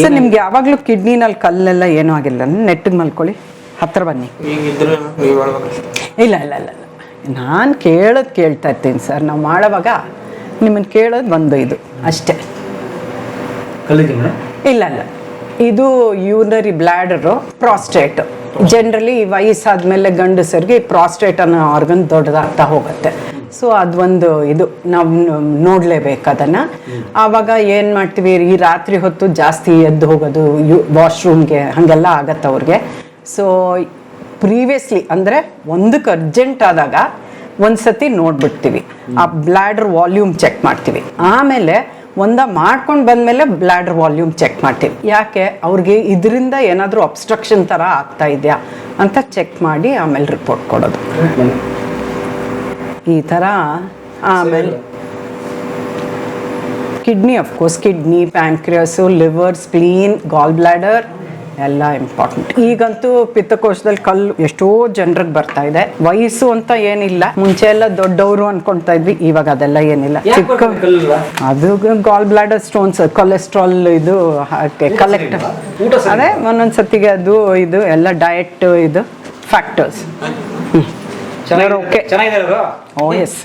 ಸರ್. ನಿಮ್ಗೆ ಯಾವಾಗಲೂ ಕಿಡ್ನಿನಲ್ಲಿ ಕಲ್ಲೆಲ್ಲ ಏನೂ ಆಗಿಲ್ಲ, ನೆಟ್ಟಿಗೆ ಮಲ್ಕೊಳ್ಳಿ, ಹತ್ರ ಬನ್ನಿ. ಈಗ ಇದ್ರೆ ನೀವು ಹೇಳ್ಬೇಕಷ್ಟೇ. ಇಲ್ಲ ಇಲ್ಲ ಇಲ್ಲ ಇಲ್ಲ, ನಾನು ಕೇಳೋದು ಕೇಳ್ತಾ ಇರ್ತೀನಿ ಸರ್. ನಾವು ಮಾಡೋವಾಗ ನಿಮ್ಮನ್ನು ಕೇಳೋದು ಒಂದು ಇದು ಅಷ್ಟೇ. ಕಲ್ಲಿದೆ ಮೇಡಮ್? ಇಲ್ಲ ಇಲ್ಲ, ಇದು ಯೂನರಿ ಬ್ಲ್ಯಾಡರು, ಪ್ರಾಸ್ಟೇಟ್. ಜನರಲಿ ವಯಸ್ಸಾದ್ಮೇಲೆ ಗಂಡಸರಿಗೆ ಪ್ರಾಸ್ಟೇಟ್ ಅನ್ನೋ ಆರ್ಗನ್ ದೊಡ್ಡದಾಗ್ತಾ ಹೋಗುತ್ತೆ. ಸೊ ಅದೊಂದು ಇದು ನಾವು ನೋಡಲೇಬೇಕು ಅದನ್ನು. ಆವಾಗ ಏನು ಮಾಡ್ತೀವಿ, ಈ ರಾತ್ರಿ ಹೊತ್ತು ಜಾಸ್ತಿ ಎದ್ದು ಹೋಗೋದು, ವಾಶ್ರೂಮ್ಗೆ ಹಾಗೆಲ್ಲ ಆಗತ್ತೆ ಅವ್ರಿಗೆ. ಸೊ ಪ್ರೀವಿಯಸ್ಲಿ ಅಂದರೆ ಒಂದಕ್ಕೆ ಅರ್ಜೆಂಟ್ ಆದಾಗ ಒಂದು ಸತಿ ನೋಡ್ಬಿಡ್ತೀವಿ, ಆ ಬ್ಲ್ಯಾಡರ್ ವಾಲ್ಯೂಮ್ ಚೆಕ್ ಮಾಡ್ತೀವಿ. ಆಮೇಲೆ ಮಾಡ್ಕೊಂಡು ಬಂದಮೇಲೆ ಬ್ಲ್ಯಾಡರ್ ವಾಲ್ಯೂಮ್ ಚೆಕ್ ಮಾಡ್ತೀವಿ. ಯಾಕೆ ಅವ್ರಿಗೆ ಇದರಿಂದ ಏನಾದರೂ ಅಬ್ಸ್ಟ್ರಕ್ಷನ್ ಥರ ಆಗ್ತಾ ಇದೆಯಾ ಅಂತ ಚೆಕ್ ಮಾಡಿ ಆಮೇಲೆ ರಿಪೋರ್ಟ್ ಕೊಡೋದು ಈ ಥರ. ಆಮೇಲೆ kidney, of course kidney, pancreas, liver, spleen, gallbladder ಎಲ್ಲ ಇಂಪಾರ್ಟೆಂಟ್. ಈಗಂತೂ ಪಿತ್ತಕೋಶದಲ್ಲಿ ಕಲ್ಲು ಎಷ್ಟೋ ಜನರಿಗೆ ಬರ್ತಾ ಇದೆ. ವಯಸ್ಸು ಅಂತ ಏನಿಲ್ಲ, ಮುಂಚೆ ಎಲ್ಲ ದೊಡ್ಡವರು ಅನ್ಕೊಳ್ತಾ ಇದ್ವಿ, ಇವಾಗ ಅದೆಲ್ಲ ಏನಿಲ್ಲ. ಚಿಕ್ಕ ಅದು ಗಾಲ್ ಬ್ಲ್ಯಾಡರ್ ಸ್ಟೋನ್ಸ್, ಕೊಲೆಸ್ಟ್ರಾಲ್ ಇದು ಕಲೆಕ್ಟ್, ಅದೇ ಒಂದೊಂದು ಸತಿಗೆ ಅದು ಇದು ಎಲ್ಲ ಡಯಟ್ ಇದು ಫ್ಯಾಕ್ಟರ್ಸ್. ಚೆನ್ನಾಗಿದೆ. ಓ ಎಸ್